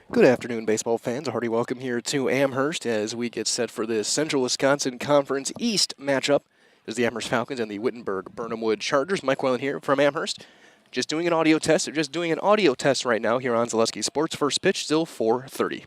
Good afternoon, baseball fans. A hearty welcome here to Amherst as we get set for this Central Wisconsin Conference East matchup as the Amherst Falcons and the Wittenberg-Birnamwood Chargers. Mike Wellen here from Amherst. Just doing an audio test. They're just doing an audio test right now here on Zaleski Sports. First pitch, still 4:30.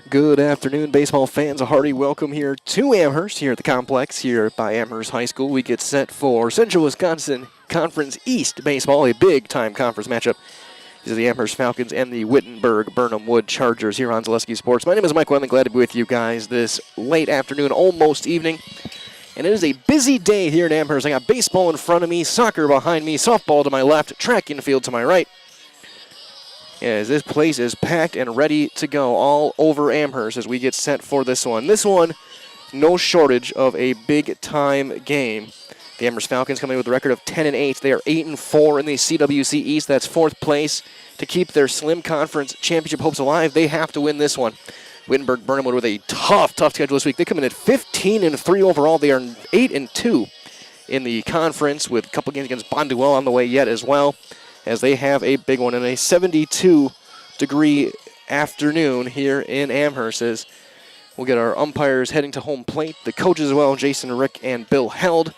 Good afternoon, baseball fans. A hearty welcome here to Amherst, here at the complex, here by Amherst High School. We get set for Central Wisconsin Conference East baseball, a big-time conference matchup. These are the Amherst Falcons and the Wittenberg-Birnamwood Chargers here on Zaleski Sports. My name is Mike Wendland. Glad to be with you guys this late afternoon, almost evening. And it is a busy day here in Amherst. I got baseball in front of me, soccer behind me, softball to my left, track and field to my right. As this place is packed and ready to go all over Amherst as we get set for this one. This one, no shortage of a big-time game. The Amherst Falcons coming with a record of 10-8. They are 8-4 in the CWC East. That's fourth place. To keep their slim conference championship hopes alive, they have to win this one. Wittenberg-Birnamwood with a tough schedule this week. They come in at 15-3 overall. They are 8-2 in the conference with a couple games against Bonduel on the way yet as well, as they have a big one in a 72-degree afternoon here in Amherst. As we'll get our umpires heading to home plate, the coaches as well, Jason, Rick, and Bill Held,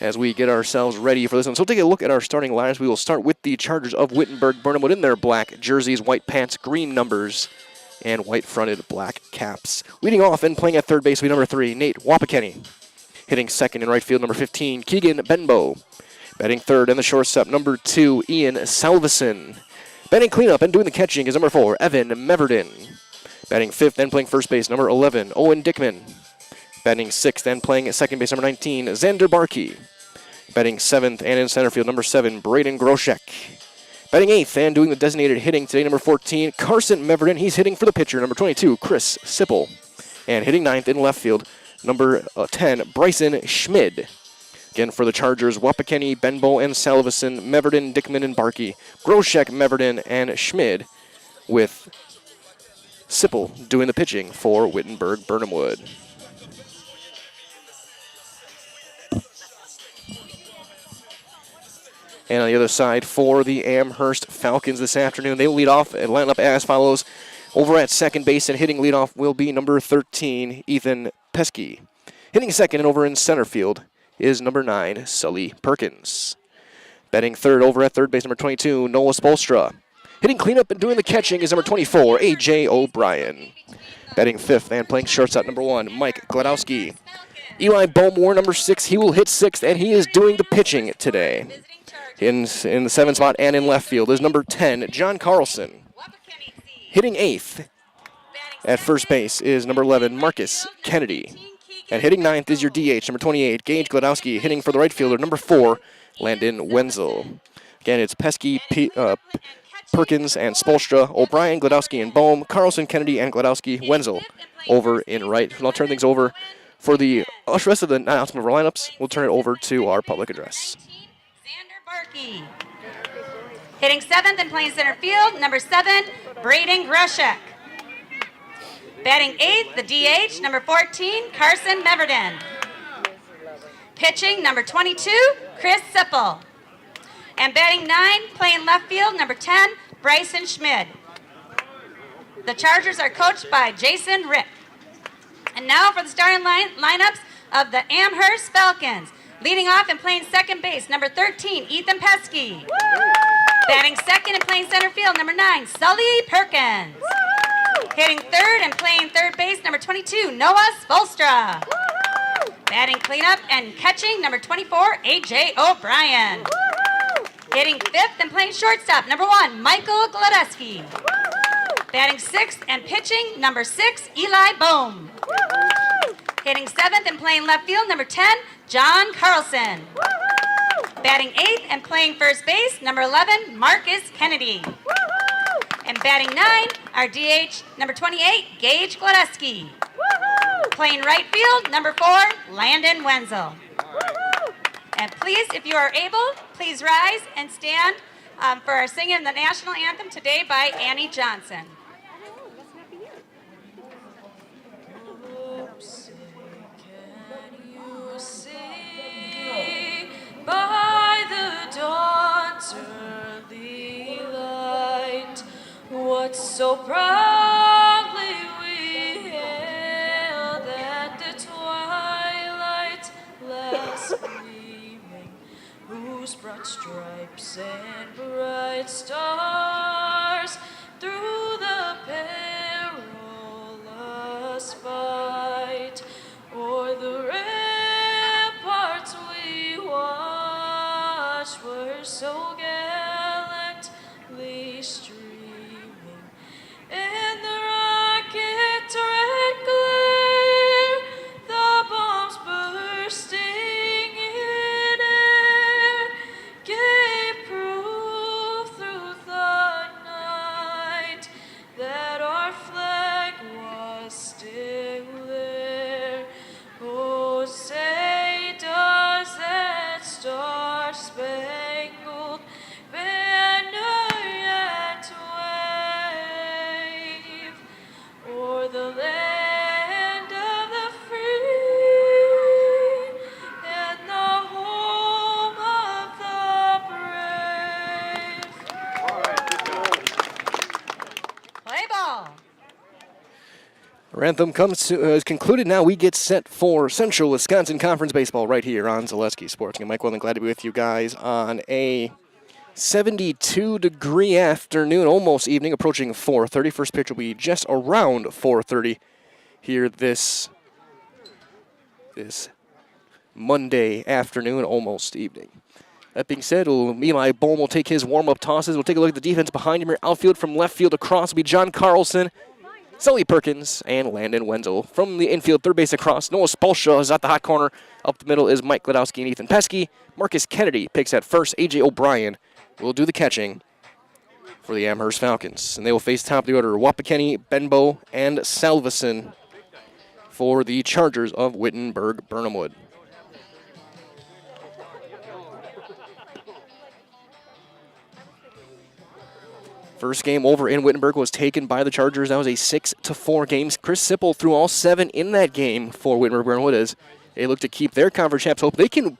as we get ourselves ready for this one. So take a look at our starting lineups. We will start with the Chargers of Wittenberg-Birnamwood in their black jerseys, white pants, green numbers, and white-fronted black caps. Leading off and playing at third base will be number 3, Nate Wapakeni. Hitting second in right field, number 15, Keegan Benbow. Batting third and the shortstop, number 2, Ian Salveson. Batting cleanup and doing the catching is number 4, Evan Meverden. Batting fifth and playing first base, number 11, Owen Dickman. Batting sixth and playing second base, number 19, Xander Barkey. Batting seventh and in center field, number 7, Braden Groshek. Batting eighth and doing the designated hitting today, number 14, Carson Meverden. He's hitting for the pitcher, number 22, Chris Sipple. And hitting ninth in left field, number 10, Bryson Schmid. Again, for the Chargers, Wapakeni, Benbow, and Salveson, Meverden, Dickman, and Barkey, Groshek, Meverden, and Schmid, with Sipple doing the pitching for Wittenberg-Birnamwood. And on the other side, for the Amherst Falcons this afternoon, they will lead off and line up as follows. Over at second base and hitting leadoff will be number 13, Ethan Pesky. Hitting second and over in center field is number 9, Sully Perkins. Batting third over at third base, number 22, Noah Spolstra. Hitting cleanup and doing the catching is number 24, A.J. O'Brien. Batting fifth and playing shortstop, number 1, Mike Gladowski. Eli Beaumore, number 6, he will hit sixth, and he is doing the pitching today. In the seventh spot and in left field is number 10, John Carlson. Hitting eighth at first base is number 11, Marcus Kennedy. And hitting ninth is your DH, number 28, Gage Gladowski. Hitting for the right fielder, number 4, Landon Wenzel. Again, it's Pesky, Perkins, and Spolstra, O'Brien, Gladowski, and Bohm, Carlson, Kennedy, and Gladowski, Wenzel over in right. And I'll turn things over for the rest of the announcement of our lineups. We'll turn it over to our public address. Barkey. Hitting seventh and playing center field, number 7, Braden Groshek. Batting eighth, the DH, number 14, Carson Meverden. Pitching, number 22, Chris Sipple. And batting 9, playing left field, number 10, Bryson Schmid. The Chargers are coached by Jason Rick. And now for the starting lineups of the Amherst Falcons. Leading off and playing second base, number 13, Ethan Pesky. Batting second and playing center field, number 9, Sully Perkins. Hitting third and playing third base, number 22, Noah Spolstra. Batting cleanup and catching, number 24, A.J. O'Brien. Hitting fifth and playing shortstop, number 1, Michael Gladowski. Batting sixth and pitching, number 6, Eli Bohm. Hitting seventh and playing left field, number 10, John Carlson. Batting eighth and playing first base, number 11, Marcus Kennedy. And batting 9, our DH, number 28, Gage Gladowski. Playing right field, number 4, Landon Wenzel. And please, if you are able, please rise and stand for our singing the national anthem today by Annie Johnson. By the dawn's early light, what so proudly we hailed at the twilight last gleaming, whose broad stripes and bright stars through the perilous the land of the free and the home of the brave. Play ball. Our anthem is concluded. Now we get set for Central Wisconsin Conference baseball right here on Zaleski Sports. I'm Mike Welland, glad to be with you guys on a 72-degree afternoon, almost evening, approaching 4:30. First pitch will be just around 4:30 here this Monday afternoon, almost evening. That being said, Eli Bohm will take his warm-up tosses. We'll take a look at the defense behind him here. Outfield from left field across will be John Carlson, Sully Perkins, and Landon Wenzel. From the infield, third base across, Noah Spolstra is at the hot corner. Up the middle is Mike Gladowski and Ethan Pesky. Marcus Kennedy picks at first. A.J. O'Brien will do the catching for the Amherst Falcons. And they will face top of the order, Wapikeni, Benbow, and Salveson for the Chargers of Wittenberg-Birnamwood. First game over in Wittenberg was taken by the Chargers. That was a 6-4 game. Chris Sipple threw all 7 in that game for Wittenberg-Birnamwood as they look to keep their conference champs hope. They can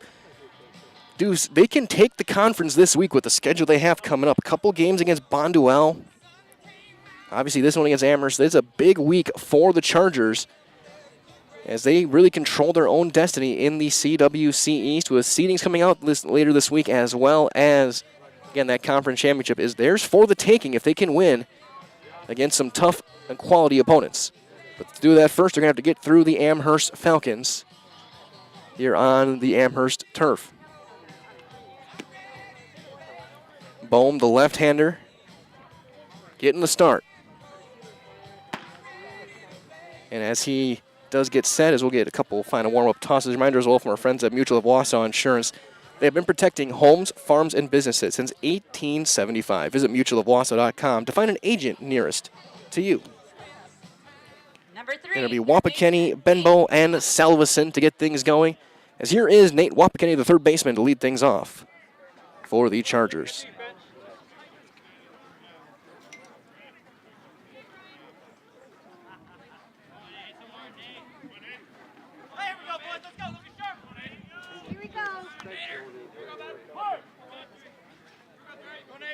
take the conference this week with the schedule they have coming up. A couple games against Bonduelle. Obviously, this one against Amherst. It's a big week for the Chargers as they really control their own destiny in the CWC East with seedings coming out later this week, as well as, again, that conference championship is theirs for the taking if they can win against some tough and quality opponents. But to do that first, they're going to have to get through the Amherst Falcons here on the Amherst turf. Bohm, the left-hander, getting the start. And as he does get set, as we'll get a couple final warm-up tosses. Reminder as well from our friends at Mutual of Wausau Insurance. They have been protecting homes, farms, and businesses since 1875. Visit mutualofwausau.com to find an agent nearest to you. Number 3. It'll be Wapikeni, Benbow, and Salveson to get things going. As here is Nate Wapikeni, the third baseman, to lead things off for the Chargers.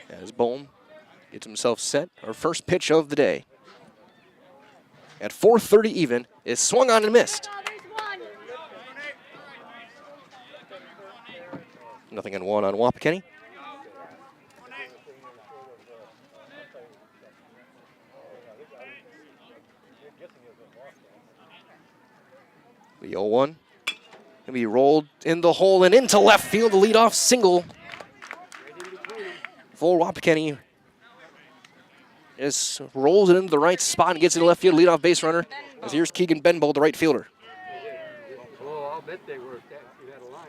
As Bohm gets himself set, our first pitch of the day. At 4:30 even, is swung on and missed. Nothing in one on Wapikeni. The 0-1. Can be rolled in the hole and into left field. The leadoff single for Wapikeni. Just rolls it into the right spot and gets into left field. Leadoff base runner. As here's Keegan Benbow, the right fielder. Oh, I'll bet they worked that. You had a line.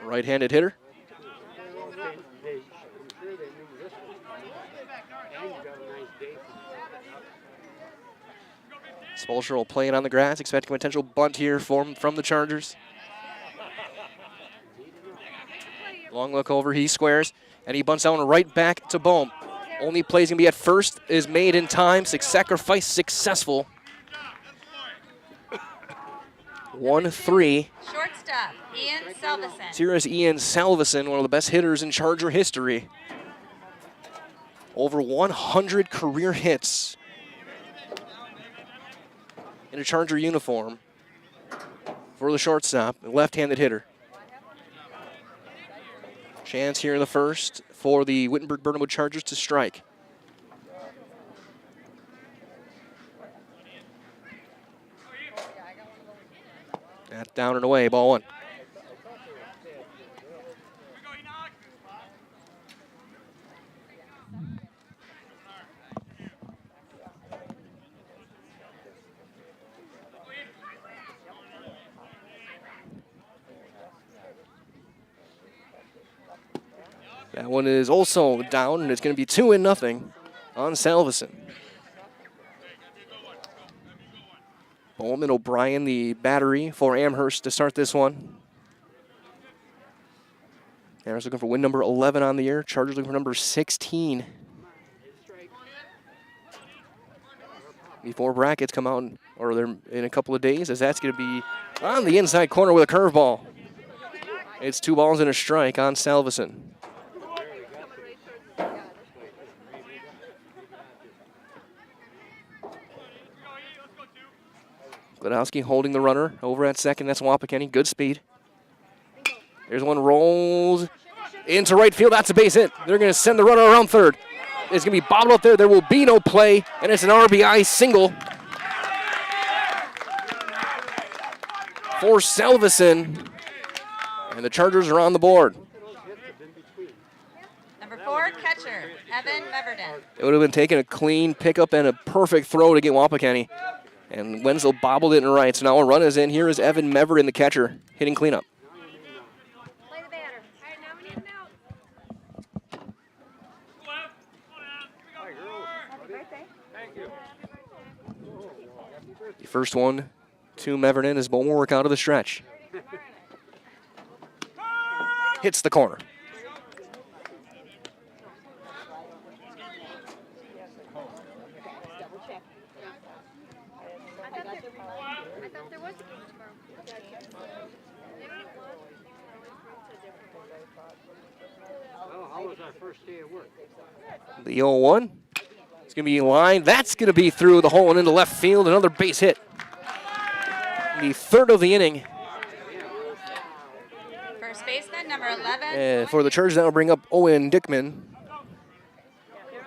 Right-handed hitter. I'm sure they knew this was coming. And you got a nice day from Spolstra will play it on the grass, expecting a potential bunt here from the Chargers. Long look over, he squares, and he bunts out right back to Bohm. Only play's gonna be at first is made in time. Sacrifice successful. 1-3. Shortstop, Ian Salveson. Here is Ian Salveson, one of the best hitters in Charger history. Over 100 career hits in a Charger uniform for the shortstop, left-handed hitter. Chance here in the first for the Wittenberg-Birnamwood Chargers to strike. That's down and away, ball 1. That one is also down, and it's going to be 2-0 on Salveson. Bowman O'Brien, the battery for Amherst to start this one. Amherst looking for win number 11 on the year. Chargers looking for number 16. before brackets come out, or they're in a couple of days, as that's going to be on the inside corner with a curveball. It's 2 balls and a strike on Salveson. Gladowski holding the runner over at second. That's Wapakeni. Good speed. There's one, rolls into right field. That's a base hit. They're going to send the runner around third. It's going to be bobbled up there. There will be no play, and it's an RBI single for Salveson. And the Chargers are on the board. Number 4, catcher, Evan Meverden. It would have been taking a clean pickup and a perfect throw to get Wapakeni. And Wenzel bobbled it in right. So now a run is in. Here is Evan Meverden, the catcher, hitting cleanup. Play the batter. All right, now we need him out. Happy birthday. Thank you. The first one to Meverden as Bowman work out of the stretch. Hits the corner. I thought there was a game tomorrow. Well, how was our first day of work? The 0-1. It's going to be lined. That's going to be through the hole and into left field. Another base hit. The third of the inning. First baseman, number 11. And for the Chargers, that will bring up Owen Dickman.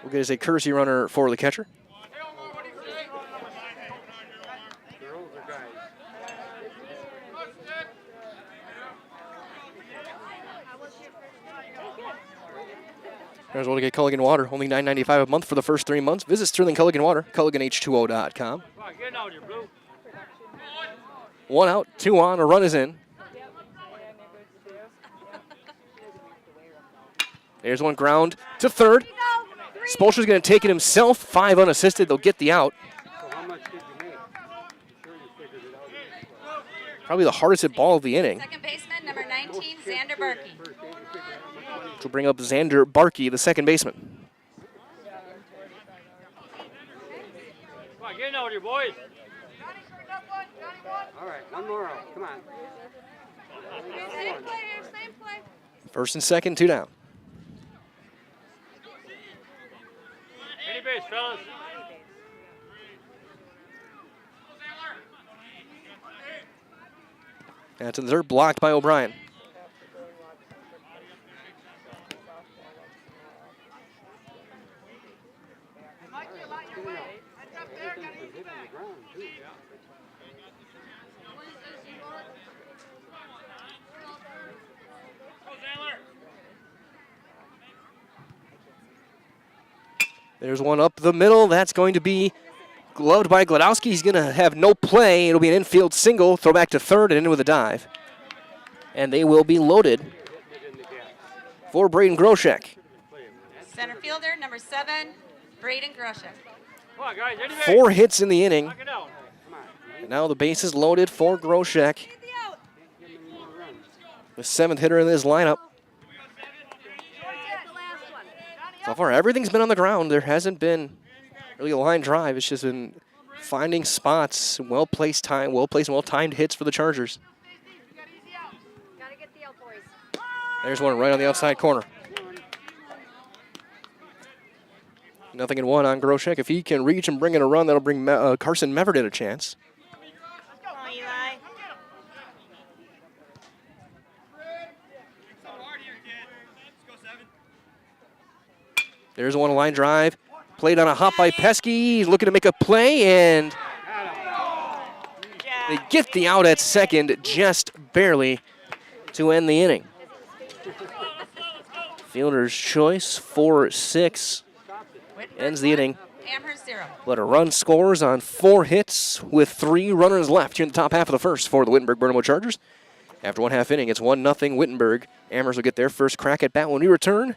We're going to say courtesy runner for the catcher. Girls or guys? There's one to get Culligan Water. Only $9.95 a month for the first 3 months. Visit Sterling Culligan Water, CulliganH2O.com. Come on, get out here, Blue. 1 out, 2 on, a run is in. There's one ground to third. Spolster's going to take it himself. 5 unassisted. They'll get the out. So how much did you make? I'm sure you figured it out. Probably the hardest hit ball of the inning. Second baseman, number 19, Xander Berkey. First day to figure out how much money. Which will bring up Xander Barkey, the second baseman. Come on, get out here, boys. All right, one more out. Come on. Same play here, same play. First and second, 2 down. Any base, fellas. That's in the third, blocked by O'Brien. There's one up the middle. That's going to be gloved by Gladowski. He's going to have no play. It'll be an infield single. Throw back to third and in with a dive. And they will be loaded for Braden Groshek. Center fielder, number 7, Braden Groshek. Come on, guys. Any base. 4 hits in the inning. Knock it down. Come on. And now the base is loaded for Groshek. The 7th hitter in this lineup. So far, everything's been on the ground. There hasn't been really a line drive. It's just been finding spots, well-placed, well-timed hits for the Chargers. Gotta get the out, boys. There's one right on the outside corner. 0-1 on Groshek. If he can reach and bring in a run, that'll bring Carson Meverden a chance. Come on, Eli. There's one line drive. Played on a hop by Pesky. He's looking to make a play, and they get the out at second just barely to end the inning. Fielder's choice, 4-6, ends the inning. Amherst 0. But a run scores on 4 hits with 3 runners left here in the top half of the first for the Wittenberg-Birnamwood Chargers. After 1/2 inning, it's 1-0 Wittenberg. Amherst will get their first crack at bat when we return.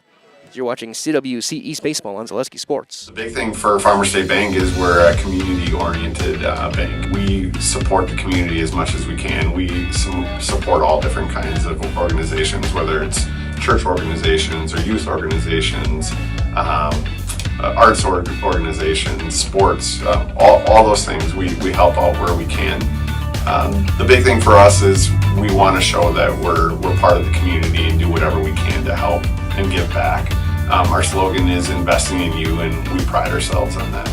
You're watching CWC East Baseball on Zaleski Sports. The big thing for Farmers State Bank is we're a community-oriented bank. We support the community as much as we can. We support all different kinds of organizations, whether it's church organizations or youth organizations, arts organizations, sports, all those things. We help out where we can. The big thing for us is we want to show that we're part of the community and do whatever we can to help and give back. Our slogan is investing in you, and we pride ourselves on that.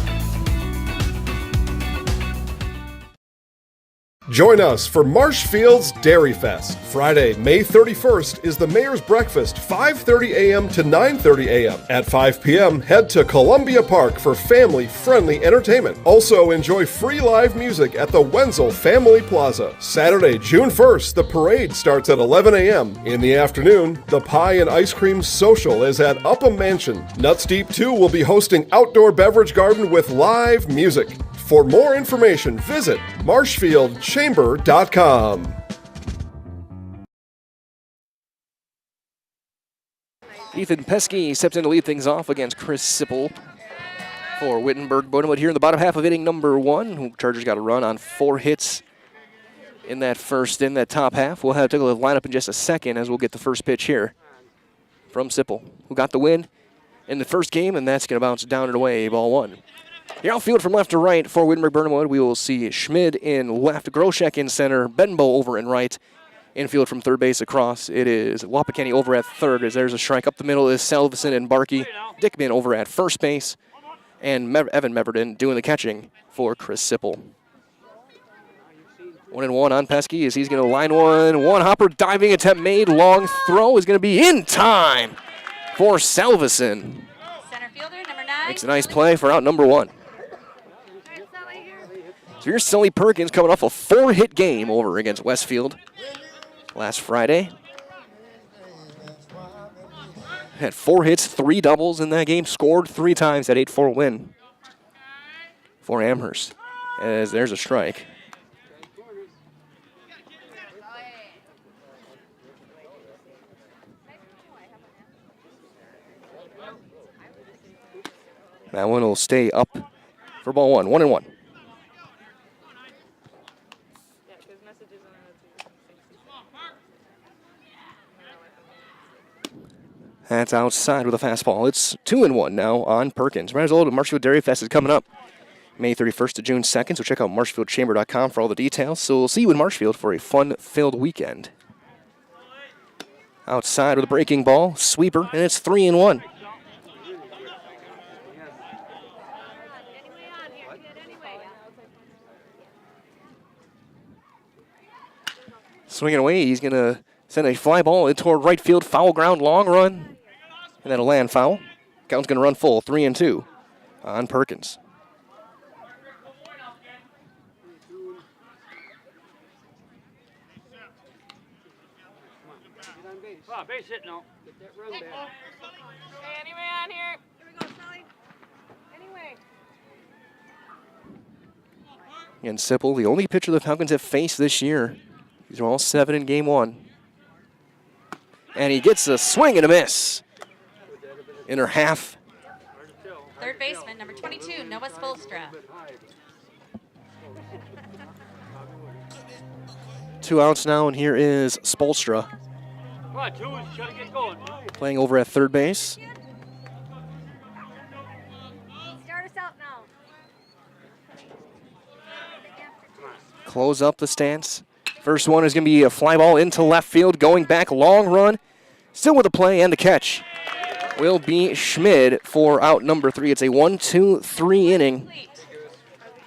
Join us for Marshfield's Dairy Fest. Friday, May 31st is the Mayor's Breakfast, 5:30 a.m. to 9:30 a.m. At 5 p.m., head to Columbia Park for family-friendly entertainment. Also, enjoy free live music at the Wenzel Family Plaza. Saturday, June 1st, the parade starts at 11 a.m. In the afternoon, the Pie and Ice Cream Social is at Upham Mansion. Nuts Deep 2 will be hosting outdoor beverage garden with live music. For more information, visit marshfieldchamber.com. Ethan Pesky steps in to lead things off against Chris Sipple for Wittenberg-Birnamwood here in the bottom half of inning number 1. Chargers got a run on 4 hits in that top half. We'll have to take a look at the lineup in just a second as we'll get the first pitch here from Sipple, who got the win in the first game, and that's going to bounce down and away, ball 1. Here outfield from left to right for Wittenberg-Birnamwood, we will see Schmid in left, Groshek in center, Benbow over in right. Infield from third base across, it is Wapakeni over at third, as there's a strike. Up the middle is Salveson and Barkey. Dickman over at first base, and Evan Meverden doing the catching for Chris Sipple. 1-1 on Pesky as he's going to line one hopper, diving attempt made, long throw is going to be in time for Salveson. Center fielder, number 9. Makes a nice play for out number 1. So here's Sully Perkins coming off a 4-hit game over against Westfield last Friday. Had 4 hits, 3 doubles in that game, scored 3 times, that 8-4 win for Amherst. As there's a strike. That one will stay up for ball 1, 1-1. That's outside with a fastball. It's 2-1 now on Perkins. Right as old, Marshfield Dairy Fest is coming up May 31st to June 2nd, so check out marshfieldchamber.com for all the details. So we'll see you in Marshfield for a fun-filled weekend. Outside with a breaking ball, sweeper, and it's 3-1. Swinging away, he's going to send a fly ball in toward right field, foul ground, long run, and then a land foul. Count's going to run full, 3-2 on Perkins. Base hit now. Get that run back. Hey, anyway on here. Here we go, Sally. Anyway. And Sipple, the only pitcher the Falcons have faced this year. These are all 7 in game 1. And he gets a swing and a miss. In her half. Third baseman, number 22, Noah Spolstra. 2 outs now, and here is Spolstra. Come on, two. Try to get going. Playing over at third base. Start us out now. Close up the stance. First one is going to be a fly ball into left field, going back, long run. Still with the play and the catch will be Schmid for out number 3. It's a 1-2-3 inning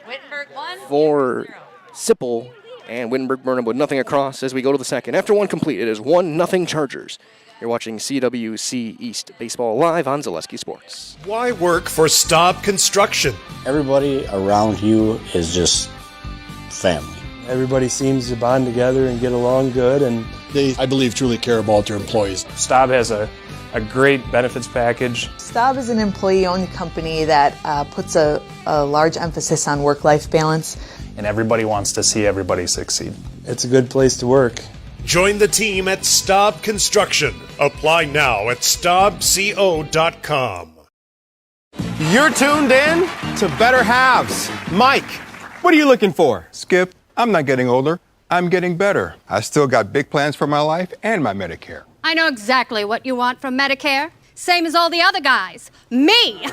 Wittenberg 1, for 0. Sipple and Wittenberg-Birnamwood. Nothing across as we go to the second. After 1 complete, it is 1-0 Chargers. You're watching CWC East Baseball live on Zaleski Sports. Why work for Staub Construction? Everybody around you is just family. Everybody seems to bond together and get along good, and they, I believe, truly care about their employees. Staub has a great benefits package. Staub is an employee-owned company that puts a large emphasis on work-life balance. And everybody wants to see everybody succeed. It's a good place to work. Join the team at Staub Construction. Apply now at staubco.com. You're tuned in to Better Halves. Mike, what are you looking for? Skip, I'm not getting older. I'm getting better. I still got big plans for my life and my Medicare. I know exactly what you want from Medicare. Same as all the other guys. Me!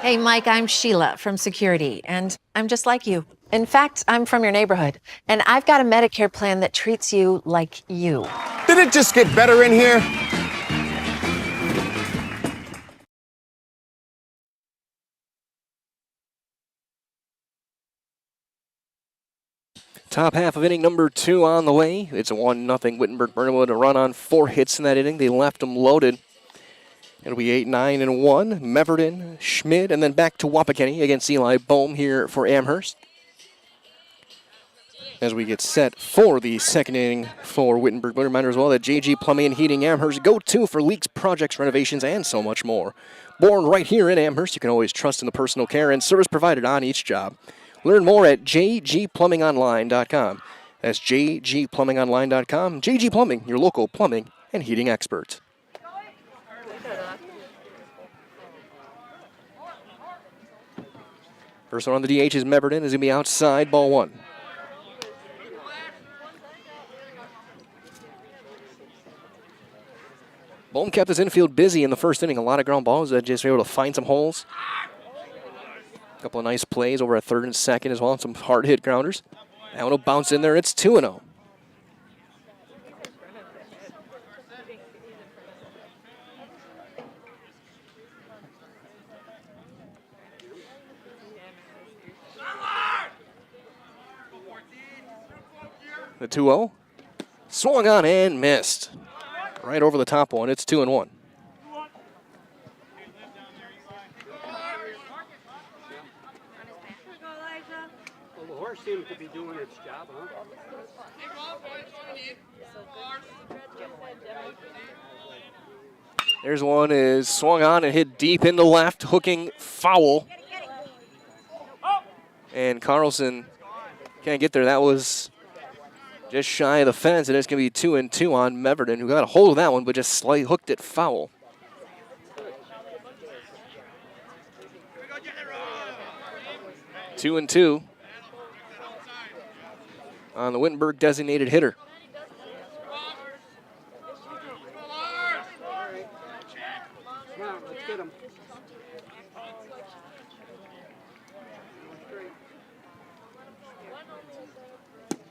Hey, Mike, I'm Sheila from Security, and I'm just like you. In fact, I'm from your neighborhood, and I've got a Medicare plan that treats you like you. Did it just get better in here? Top half of inning number 2 on the way. It's a 1-0 Wittenberg-Birnamwood, a run on 4 hits in that inning. They left them loaded. It'll be 8-9-1. Meverden, Schmid, and then back to Wapakeni against Eli Bohm here for Amherst. As we get set for the second inning for Wittenberg. But reminder as well that JG Plumbing and Heating Amherst go-to for leaks, projects, renovations, and so much more. Born right here in Amherst, you can always trust in the personal care and service provided on each job. Learn more at jgplumbingonline.com. That's jgplumbingonline.com. JG Plumbing, your local plumbing and heating experts. First one on the DH is Meverden. Is going to be outside, ball 1. Bohm kept his infield busy in the first inning. A lot of ground balls that just were able to find some holes. A couple of nice plays over at third and second as well, and some hard hit grounders. That one will bounce in there. It's 2-0. The 2-0. Swung on and missed. Right over the top one. It's 2-1. Well, the horse seems to be doing its job, huh? There's one is swung on and hit deep into left, hooking foul. And Carlson can't get there. That was just shy of the fence, and it's going to be 2-2 on Meverden, who got a hold of that one, but just slightly hooked it foul. Two and two on the Wittenberg designated hitter. Come on, let's get him.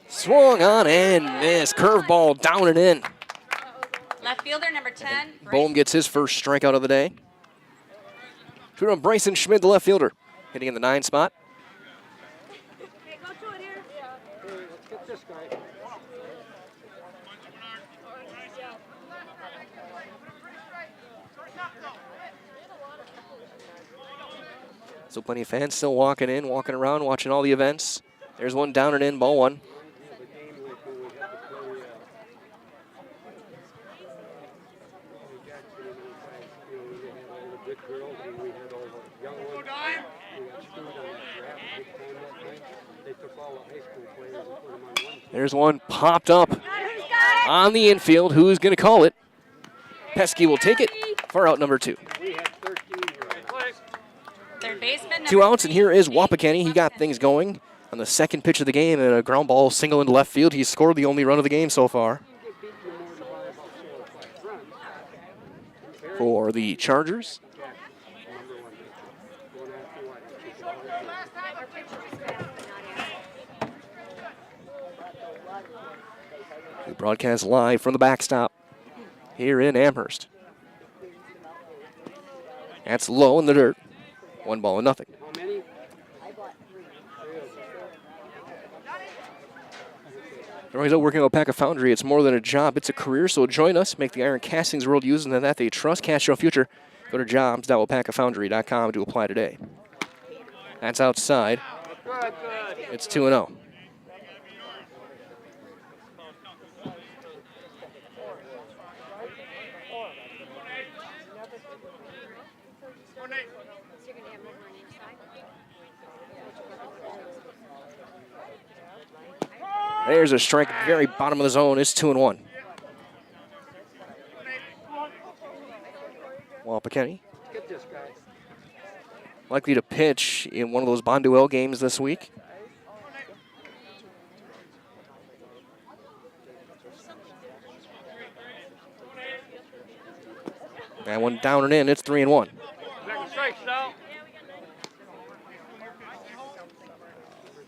Swung on and missed. Curveball down and in. Left fielder number 10. Bohm gets his first strikeout of the day. Shooter on Bryson Schmid, the left fielder, hitting in the 9 spot. Hey, let's get this guy. So plenty of fans still walking in, walking around, watching all the events. There's one down and in, ball 1. There's one popped up on the infield. Who's going to call it? Pesky will take it for out number 2. Third baseman. 2 outs, and here is Wapakeni. He got things going on the second pitch of the game, and a ground ball single into left field. He scored the only run of the game so far for the Chargers. We broadcast live from the backstop here in Amherst. That's low in the dirt. 1-0. Everybody's out working at Alpaca Foundry. It's more than a job, it's a career, so join us. Make the iron castings world using that they trust. Cast your future. Go to jobs.alpacafoundry.com to apply today. That's outside. It's 2-0. There's a strike at the very bottom of the zone. It's 2-1. Wapakeni likely to pitch in one of those Bonduel games this week. That one down and in. It's 3-1.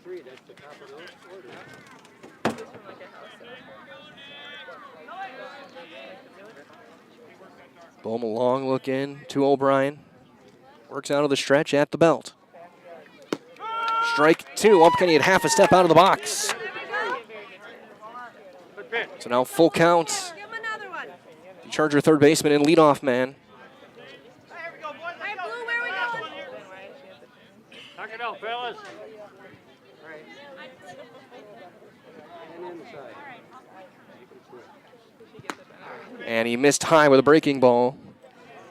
3, that's the top of the order. Bohm a long look in to O'Brien. Works out of the stretch at the belt. Strike 2. Umpkenny at half a step out of the box. So now full count. The Charger third baseman and leadoff man. Knock it out, fellas. And inside. And he missed high with a breaking ball.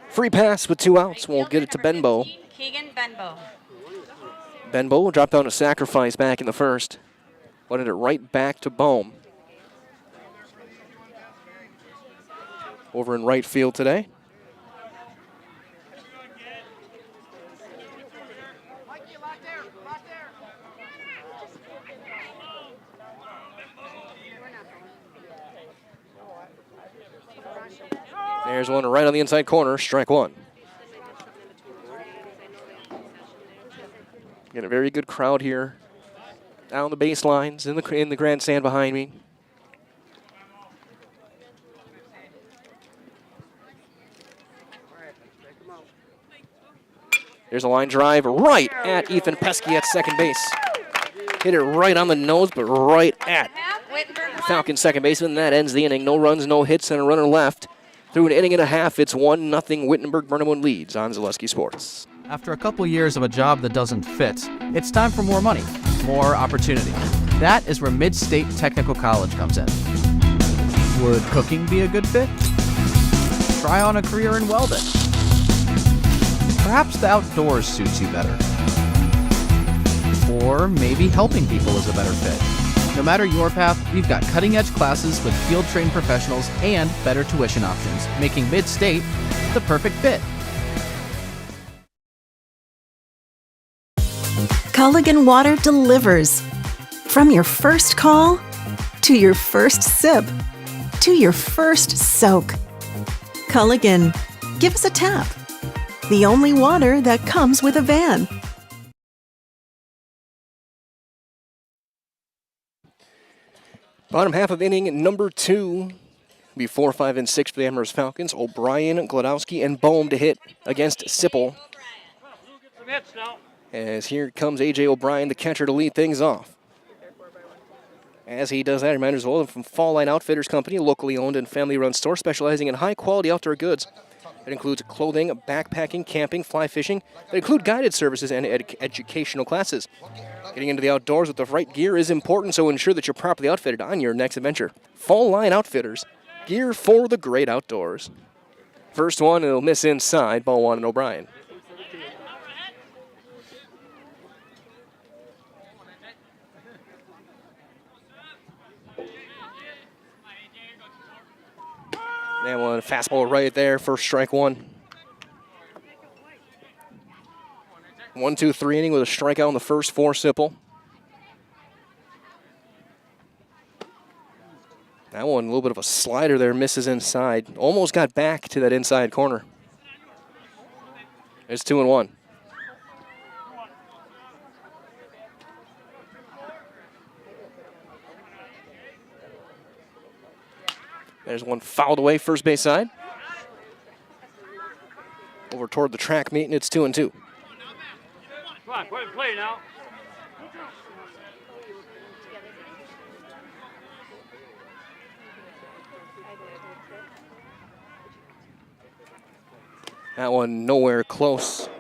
Free pass with 2 outs. We'll get it to Benbow. Keegan Benbow. Benbow dropped down a sacrifice back in the first. Wanted it right back to Bohm. Over in right field today. There's one right on the inside corner, strike 1. Get a very good crowd here. Down the baselines, in the grandstand behind me. There's a line drive right at Ethan Pesky at second base. Hit it right on the nose, but right at Falcon second baseman. That ends the inning. No runs, no hits, and a runner left. Through an inning and a half, it's 1-0 Wittenberg-Birnamwood leads on Zaleski Sports. After a couple years of a job that doesn't fit, it's time for more money, more opportunity. That is where Mid-State Technical College comes in. Would cooking be a good fit? Try on a career in welding. Perhaps the outdoors suits you better. Or maybe helping people is a better fit. No matter your path, we've got cutting-edge classes with field-trained professionals and better tuition options, making Mid-State the perfect fit. Culligan Water delivers. From your first call, to your first sip, to your first soak. Culligan, give us a tap. The only water that comes with a van. Bottom half of inning number 2. Be 4, 5, and 6 for the Amherst Falcons. O'Brien, Glodowski, and Bohm to hit against Sipple. As here comes A.J. O'Brien, the catcher, to lead things off. As he does that, reminders of from Fall Line Outfitters Company, locally owned and family-run store specializing in high-quality outdoor goods. It includes clothing, backpacking, camping, fly fishing. They include guided services and educational classes. Getting into the outdoors with the right gear is important, so ensure that you're properly outfitted on your next adventure. Fall Line Outfitters, gear for the great outdoors. First one, it'll miss inside, ball 1 and O'Brien. That one, fastball right there for strike 1. 1-2-3 inning with a strikeout in the first for Sipple. That one, a little bit of a slider there, misses inside. Almost got back to that inside corner. It's 2-1. There's one fouled away, first base side. Over toward the track meet, and it's 2-2. Come on, put it in play now. That one nowhere close.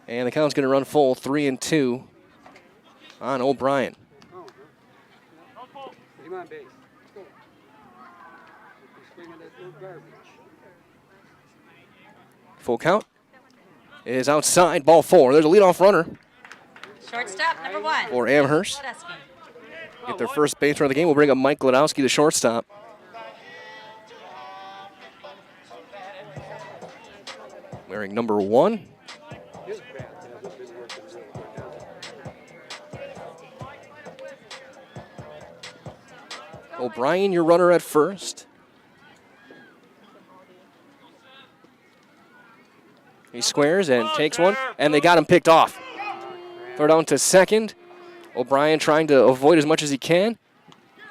And the count's going to run full, 3-2 on O'Brien. Come on, base. Swinging that little garbage. Full count is outside, ball 4. There's a leadoff runner Shortstop, number 1. for Amherst. Get their first base run of the game. We'll bring up Mike Glodowski, the shortstop. Wearing number 1. O'Brien, your runner at first. He squares and takes one, and they got him picked off. Throw down to second. O'Brien trying to avoid as much as he can.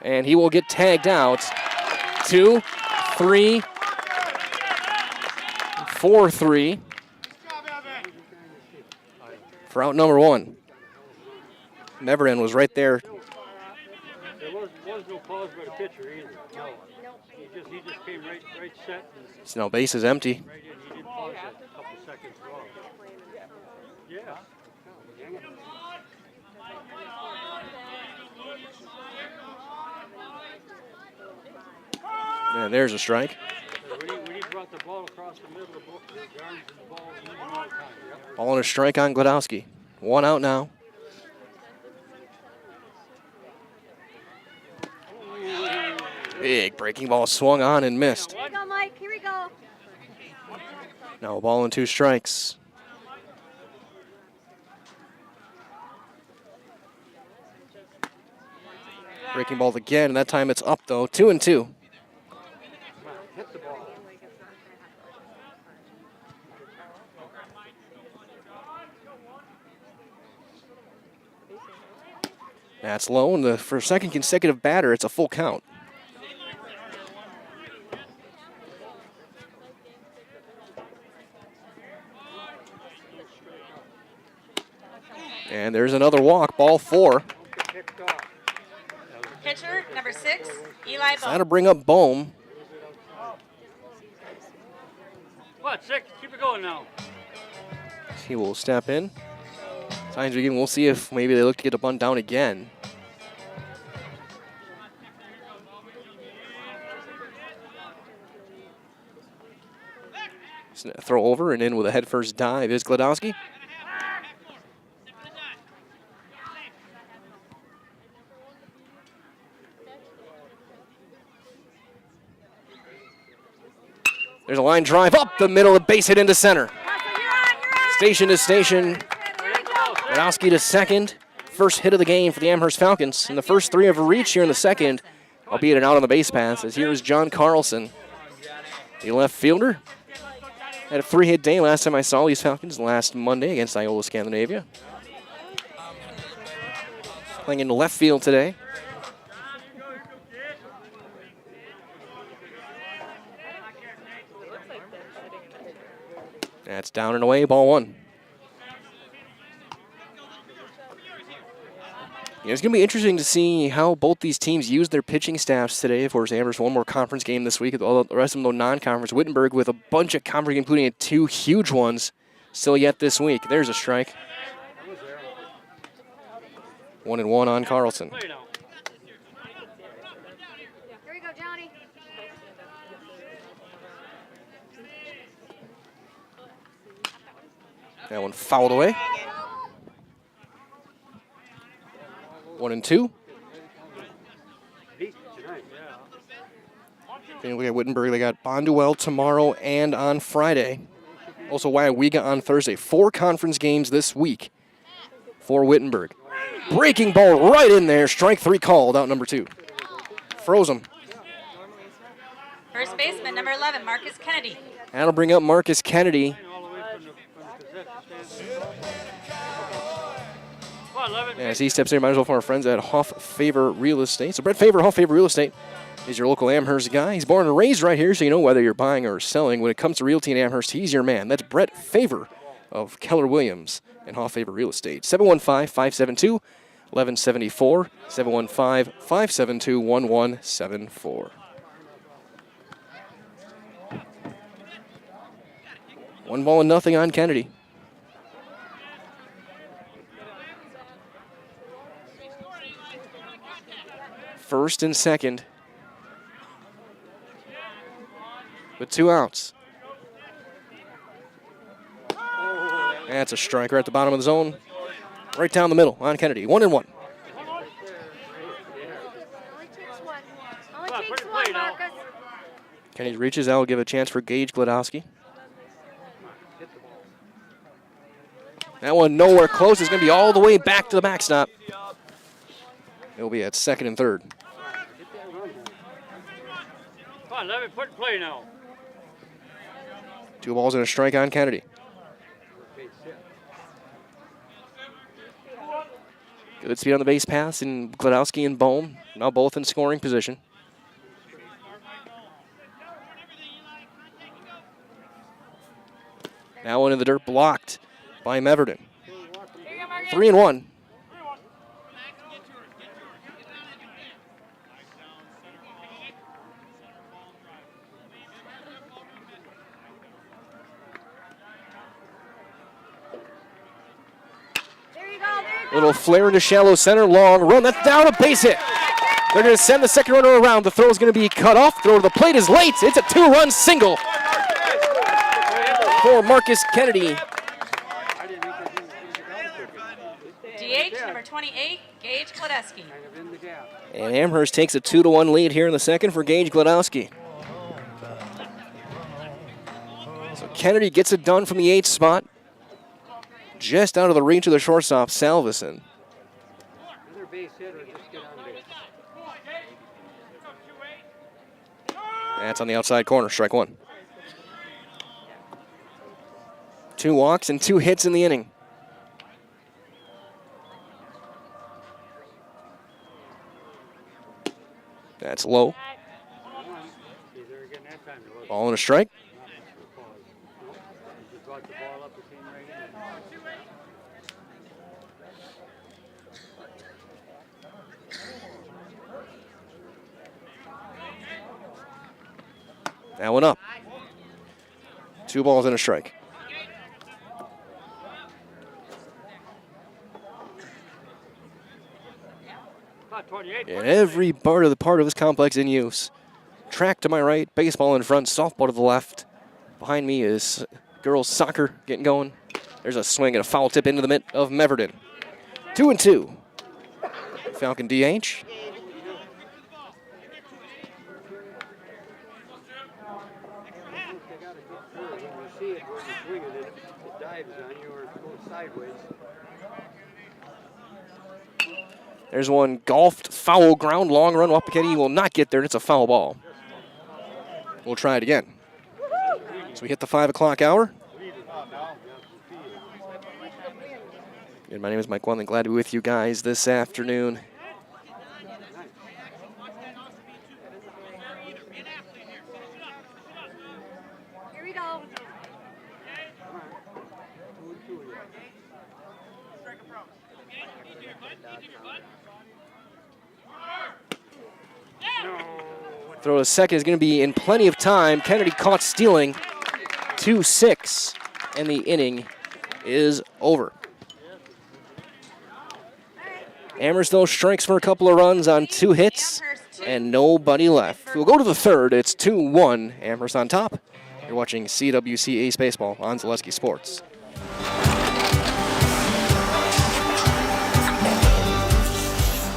And he will get tagged out. 2, 3, 4-3 for out number 1. Neverend was right there. There was no pause by the pitcher either. No. He just came right set. So now base is empty. Right in. He didn't pause it a couple seconds wrong. Yeah. And there's a strike. When he brought the ball across the middle of the guards and the ball, even all the time. Yep. Ball and a strike on Gladowski. 1 out now. Big breaking ball swung on and missed. Here we go, Mike. Here we go. Now a ball and 2 strikes. Breaking ball again, and that time it's up though. 2-2. Hit the ball. That's low, and for second consecutive batter, it's a full count. And there's another walk, ball 4. Pitcher, number 6, Eli Trying Bohm. to bring up Bohm. What, 6? Keep it going now. He will step in. Signs are given. We'll see if maybe they look to get a bunt down again. Throw over and in with a head first dive is Gladowski. There's a line drive up the middle, a base hit into center. Station to station. Gladowski to second. First hit of the game for the Amherst Falcons. And the first 3 have reached here in the second, albeit an out on the base pass, as here is John Carlson, the left fielder. Had a 3-hit day last time I saw these Falcons last Monday against Iola Scandinavia. Playing in left field today. That's down and away, ball 1. Yeah, it's going to be interesting to see how both these teams use their pitching staffs today. Of course, Amherst one more conference game this week. All the rest of them, though, non-conference. Wittenberg with a bunch of conference, including 2 huge ones still yet this week. There's a strike. 1-1 on Carlson. Here we go, Johnny. That one fouled away. 1-2. Then we got Wittenberg. They got Bonduel tomorrow and on Friday. Also WIAA on Thursday. 4 conference games this week for Wittenberg. Breaking ball right in there. Strike 3 called, out number 2. Froze him. First baseman, number 11, Marcus Kennedy. That'll bring up Marcus Kennedy. As he steps in, might as well from our friends at Huff Favor Real Estate. So Brett Favor, Huff Favor Real Estate, is your local Amherst guy. He's born and raised right here, so you know whether you're buying or selling. When it comes to realty in Amherst, he's your man. That's Brett Favor of Keller Williams and Huff Favor Real Estate. 715-572-1174. 715-572-1174. 1-0 on Kennedy. First and second with 2 outs. That's a striker at the bottom of the zone. Right down the middle on Kennedy. 1-1. Only takes one, Marcus. Kennedy reaches. That will give a chance for Gage Gladowski. That one nowhere close. It's going to be all the way back to the backstop. It'll be at second and third. Come on, let me put in play now. 2 balls and a strike on Kennedy. Good speed on the base pass, and Gladowski and Bohm now both in scoring position. Now one in the dirt, blocked by Meverden. 3-1. Little flare into shallow center, long run. That's down, a base hit. They're going to send the second runner around. The throw is going to be cut off. Throw to the plate is late. It's a 2-run single for Marcus Kennedy. DH number 28, Gage Gladowski. And Amherst takes a 2-1 lead here in the second for Gage Gladowski. So Kennedy gets it done from the 8th spot. Just out of the reach of the shortstop, Salveson. That's on the outside corner, strike one. 2 walks and 2 hits in the inning. That's low. Ball and a strike. That one up. 2 balls and a strike. And every part of this complex in use. Track to my right, baseball in front, softball to the left. Behind me is girls soccer getting going. There's a swing and a foul tip into the mitt of Meverden. 2-2. Falcon DH. There's one golfed, foul ground, long run. Wapaketi will not get there, and it's a foul ball. We'll try it again. So we hit the 5 o'clock hour. And my name is Mike Wendling. Glad to be with you guys this afternoon. Here we go. Throw to second is going to be in plenty of time. Kennedy caught stealing. 2-6, and the inning is over. Amherst, though, strikes for a couple of runs on 2 hits, and nobody left. We'll go to the third. It's 2-1. Amherst on top. You're watching CWC Ace Baseball on Zaleski Sports.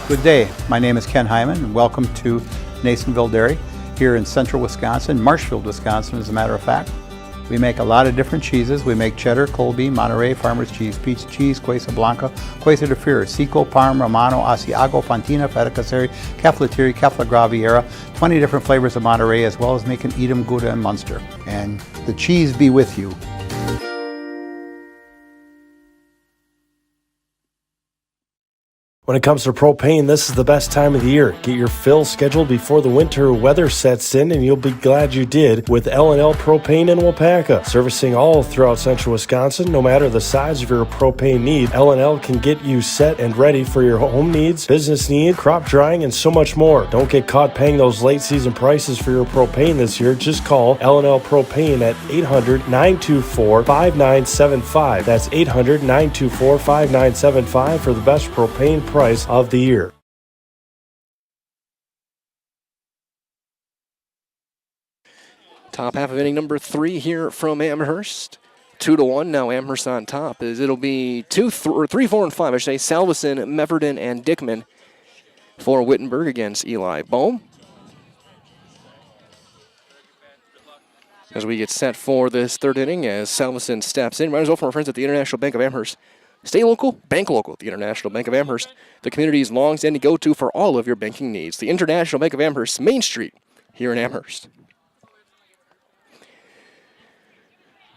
Good day. My name is Ken Hyman, and welcome to Nasonville Dairy here in central Wisconsin, Marshfield, Wisconsin, as a matter of fact. We make a lot of different cheeses. We make cheddar, Colby, Monterey, Farmer's Cheese, Peach Cheese, Quesa Blanca, Quesa de Fear, Seco, Parm, Romano, Asiago, Fontina, Feta Caseri, Caflatiri, Cafla Graviera, 20 different flavors of Monterey, as well as making Edam, Gouda, and Munster. And the cheese be with you. When it comes to propane, this is the best time of the year. Get your fill scheduled before the winter weather sets in, and you'll be glad you did with L&L Propane in Wapaka. Servicing all throughout central Wisconsin, no matter the size of your propane need, L&L can get you set and ready for your home needs, business needs, crop drying, and so much more. Don't get caught paying those late season prices for your propane this year. Just call L&L Propane at 800-924-5975. That's 800-924-5975 for the best propane price of the year. Top half of inning number 3 here from Amherst. 2-1. Now Amherst on top. As it'll be 3, 4, and 5. I should say Salveson, Meverden, and Dickman for Wittenberg against Eli Bohm. As we get set for this third inning, as Salveson steps in. Might as well from our friends at the International Bank of Amherst. Stay local, bank local. The International Bank of Amherst, the community's long-standing go-to for all of your banking needs. The International Bank of Amherst, Main Street, here in Amherst.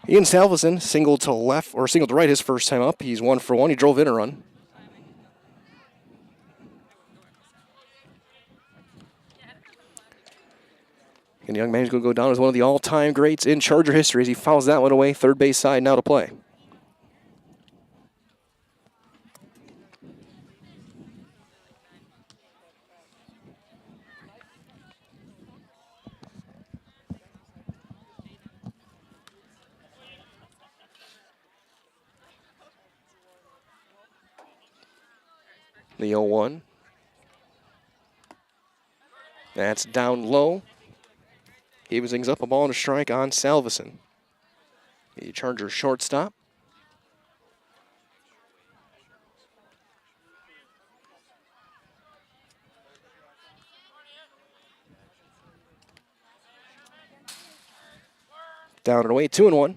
Ian Salveson singled to left, or singled to right his first time up. He's 1 for 1. He drove in a run. And the young man is going to go down as one of the all-time greats in Charger history as he fouls that one away. Third base side now to play. The 0-1. That's down low. Evens things up, a ball and a strike on Salveson. The Chargers shortstop. Down and away, 2-1.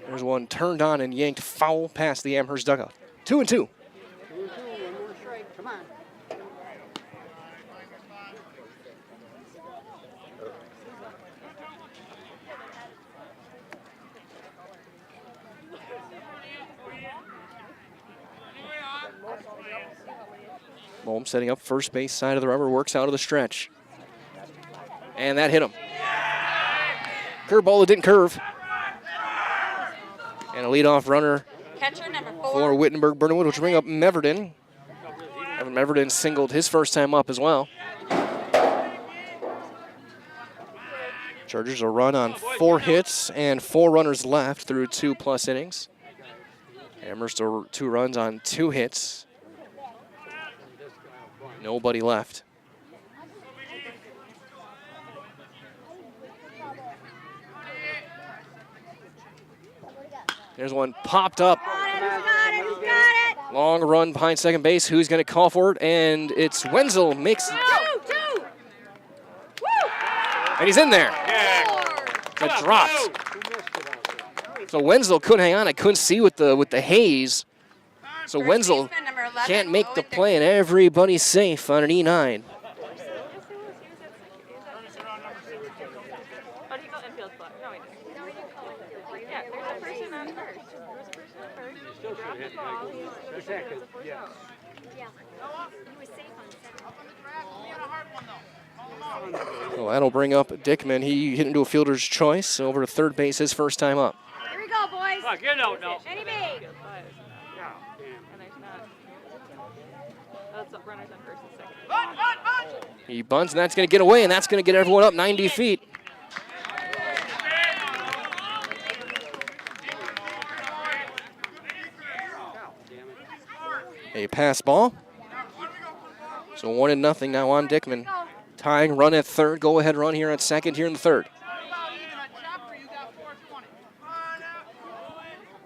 There's one turned on and yanked foul past the Amherst dugout. 2-2. Come on. Bohm setting up first base side of the rubber, works out of the stretch. And that hit him. Curveball that didn't curve. And a leadoff runner Catcher number 4. for Wittenberg-Birnamwood, which will bring up Meverden. Evan Meverden singled his first time up as well. Chargers a run on 4 hits and 4 runners left through 2+ innings. Amherst 2 runs on 2 hits. Nobody left. There's one popped up. Long run behind second base. Who's going to call for it? And it's Wenzel makes. And he's in there. It drops. So Wenzel couldn't hang on. I couldn't see with the haze. So Wenzel can't make the play, and everybody's safe on an E9. Well, that'll bring up Dickman. He hit into a fielder's choice over to third base his first time up. Here we go, boys. Come on, get out now. Any big. He bunts, and that's going to get away, and that's going to get everyone up 90 feet. A pass ball. So 1-0 now on Dickman. Tying run at third. Go ahead run here at second here in the third.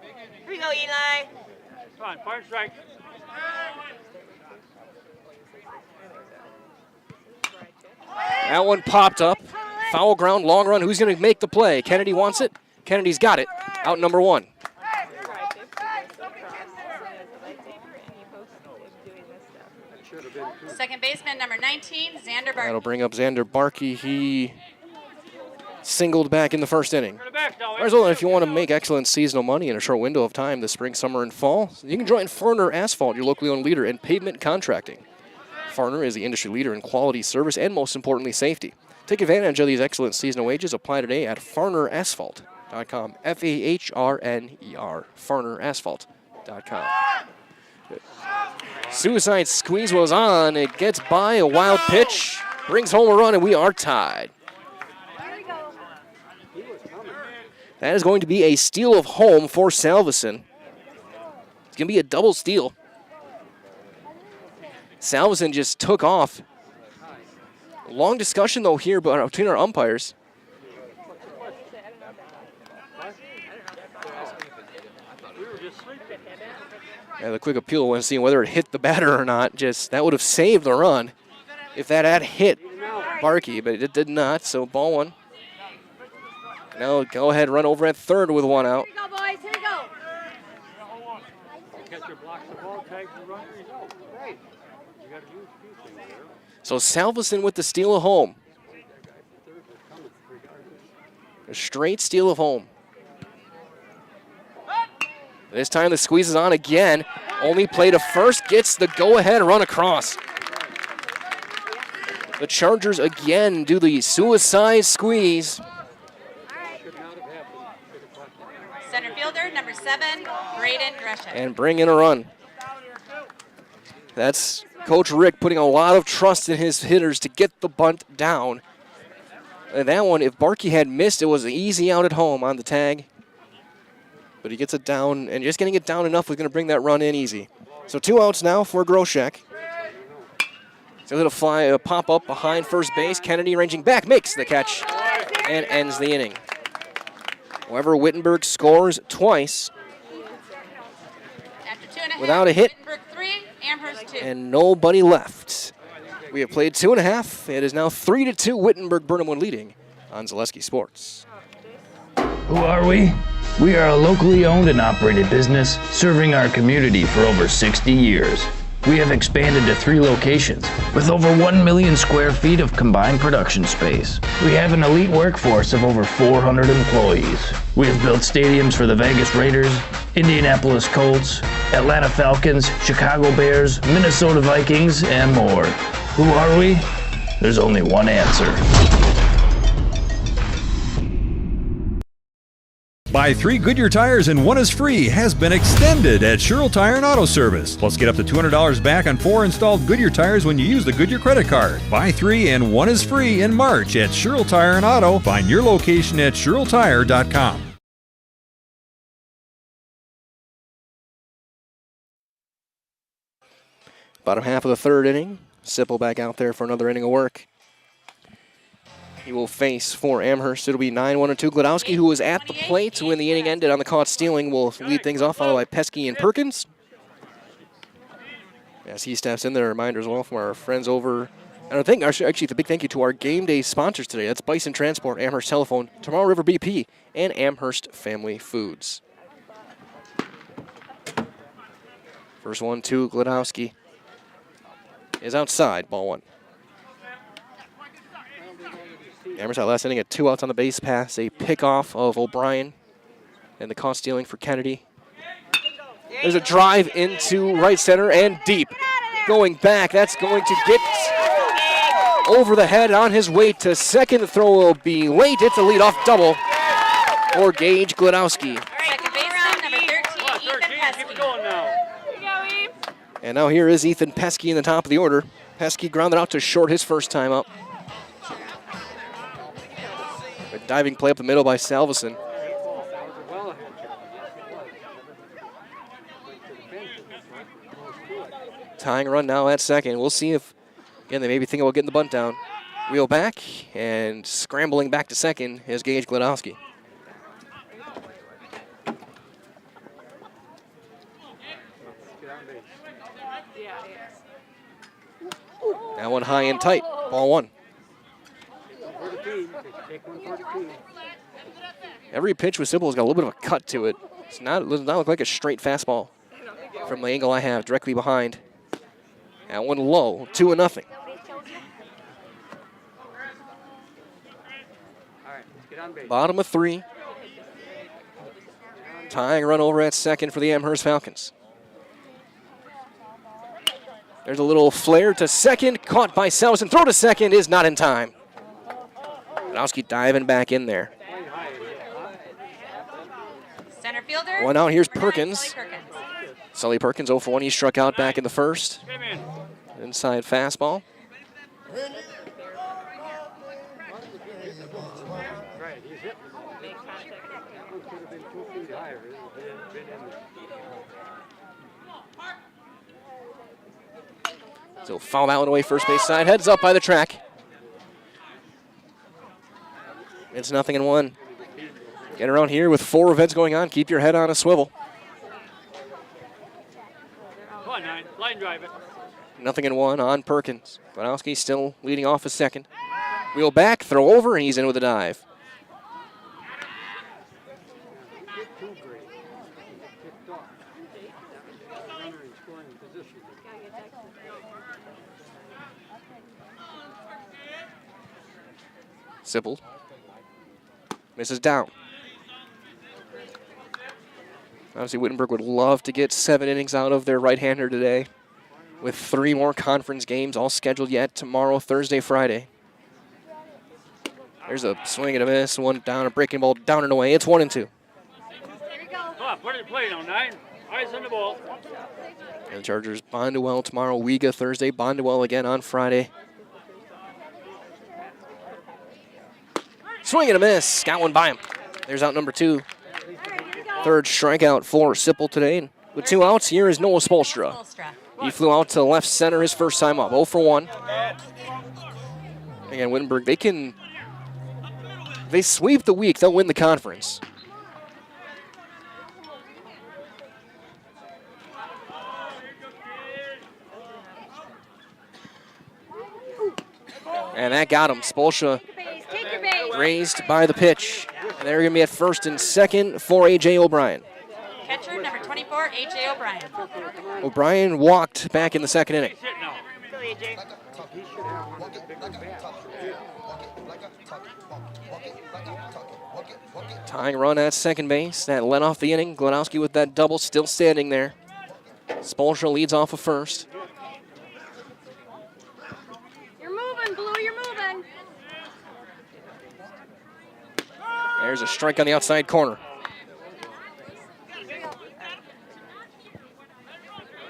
Here we go, Eli. Come on, fire strike. That one popped up. Foul ground, long run. Who's going to make the play? Kennedy wants it. Kennedy's got it. Out number 1. Second baseman number 19, Xander Barkey. That'll bring up Xander Barkey. He singled back in the first inning. Well, if you want to make excellent seasonal money in a short window of time this spring, summer, and fall, you can join Farner Asphalt, your locally owned leader in pavement contracting. Farner is the industry leader in quality service and, most importantly, safety. Take advantage of these excellent seasonal wages. Apply today at farnerasphalt.com. F-A-H-R-N-E-R. farnerasphalt.com. Suicide squeeze was on. It gets by, a wild pitch, brings home a run, and we are tied. That is going to be a steal of home for Salveson. It's going to be a double steal. Salveson just took off. Long discussion, though, here between our umpires. Yeah, the quick appeal was seeing whether it hit the batter or not. Just that would have saved the run if that had hit Barkey, but it did not. So ball 1. Now go ahead, run over at third with 1 out. Here we go, boys. Here we go. Catcher blocks the ball, tags the runner, he's out. Right. So Salveson with the steal of home. A straight steal of home. This time the squeeze is on again. Only play to first, gets the go-ahead run across. The Chargers again do the suicide squeeze. Center fielder, number 7, Braden Gresham. And bring in a run. That's Coach Rick putting a lot of trust in his hitters to get the bunt down. And that one, if Barkey had missed, it was an easy out at home on the tag. But he gets it down, and just getting it down enough was going to bring that run in easy. So 2 outs now for Groshek. So he'll fly a pop up behind first base. Kennedy ranging back, makes the catch, and ends the inning. However, Wittenberg scores twice After 2.5, without a hit. Wittenberg 3, Amherst 2. And nobody left. We have played 2.5. It is now 3-2, Wittenberg-Birnamwood leading on Zaleski Sports. Who are we? We are a locally owned and operated business serving our community for over 60 years. We have expanded to 3 locations with over 1 million square feet of combined production space. We have an elite workforce of over 400 employees. We have built stadiums for the Vegas Raiders, Indianapolis Colts, Atlanta Falcons, Chicago Bears, Minnesota Vikings, and more. Who are we? There's only one answer. Buy 3 Goodyear tires and 1 is free has been extended at Sherrill Tire and Auto Service. Plus, get up to $200 back on 4 installed Goodyear tires when you use the Goodyear credit card. Buy 3 and 1 is free in March at Sherrill Tire and Auto. Find your location at SherrillTire.com. Bottom half of the 3rd inning. Sipple back out there for another inning of work. He will face for Amherst. It'll be 9-1-2. Glodowski, who was at the plate when the inning ended on the caught stealing, will lead things off, followed by Pesky and Perkins. As he steps in there, a reminder as well from our friends over. And I think, actually, it's a big thank you to our game day sponsors today. That's Bison Transport, Amherst Telephone, Tomorrow River BP, and Amherst Family Foods. First 1-2, Glodowski is outside, ball 1. Amherst last inning at 2 outs on the base pass, a pickoff of O'Brien, and the caught stealing for Kennedy. There's a drive into right center and deep. Going back, that's going to get over the head on his way to second. The throw will be late. It's a leadoff double for Gage Glodowski. Second baseman, number 13, Ethan Pesky. And now here is Ethan Pesky in the top of the order. Pesky grounded out to short his first time up. A diving play up the middle by Salveson. Tying run now at second. We'll see if, again, they may be thinking about getting the bunt down. Wheel back, and scrambling back to second is Gage Glodowski. That one high and tight. Ball 1. Every pitch with Sipple has got a little bit of a cut to it. It does not look like a straight fastball from the angle I have directly behind. That one low, 2-0. Bottom of 3. Tying run over at second for the Amherst Falcons. There's a little flare to second, caught by Salveson. Throw to second is not in time. Glodowski diving back in there. Center fielder. 1 out, here's Perkins. Sully Perkins 0 for 1. He struck out back in the first. Inside fastball. So foul that one away first base side. Heads up by the track. It's 0-1. Get around here with 4 events going on. Keep your head on a swivel. Come on, 9. Line drive it. 0-1 on Perkins. Glodowski still leading off a second. Wheel back, throw over, and he's in with a dive. get too great. You get kicked off. Runner in scoring position. Sipple misses down. Obviously, Wittenberg would love to get 7 innings out of their right-hander today, with 3 more conference games all scheduled yet tomorrow, Thursday, Friday. There's a swing and a miss, one down, a breaking ball down and away. It's 1-2. Come on, put it in play now, 9. Eyes on the ball. And the Chargers Bondwell tomorrow, WIAA Thursday, Bondwell again on Friday. Swing and a miss, got one by him. There's out number 2. Third strikeout for Sipple today. And with 2 outs, here is Noah Spolstra. He flew out to left center his first time up, 0 for 1. Again, Wittenberg, they sweep the week, they'll win the conference. And that got him. Spolstra raised by the pitch. And they're going to be at first and second for A.J. O'Brien. Catcher number 24, A.J. O'Brien. O'Brien walked back in the second inning. Tying run at second base. That led off the inning. Gladowski with that double still standing there. Spolstra leads off of first. You're moving, Blue, you're moving. There's a strike on the outside corner.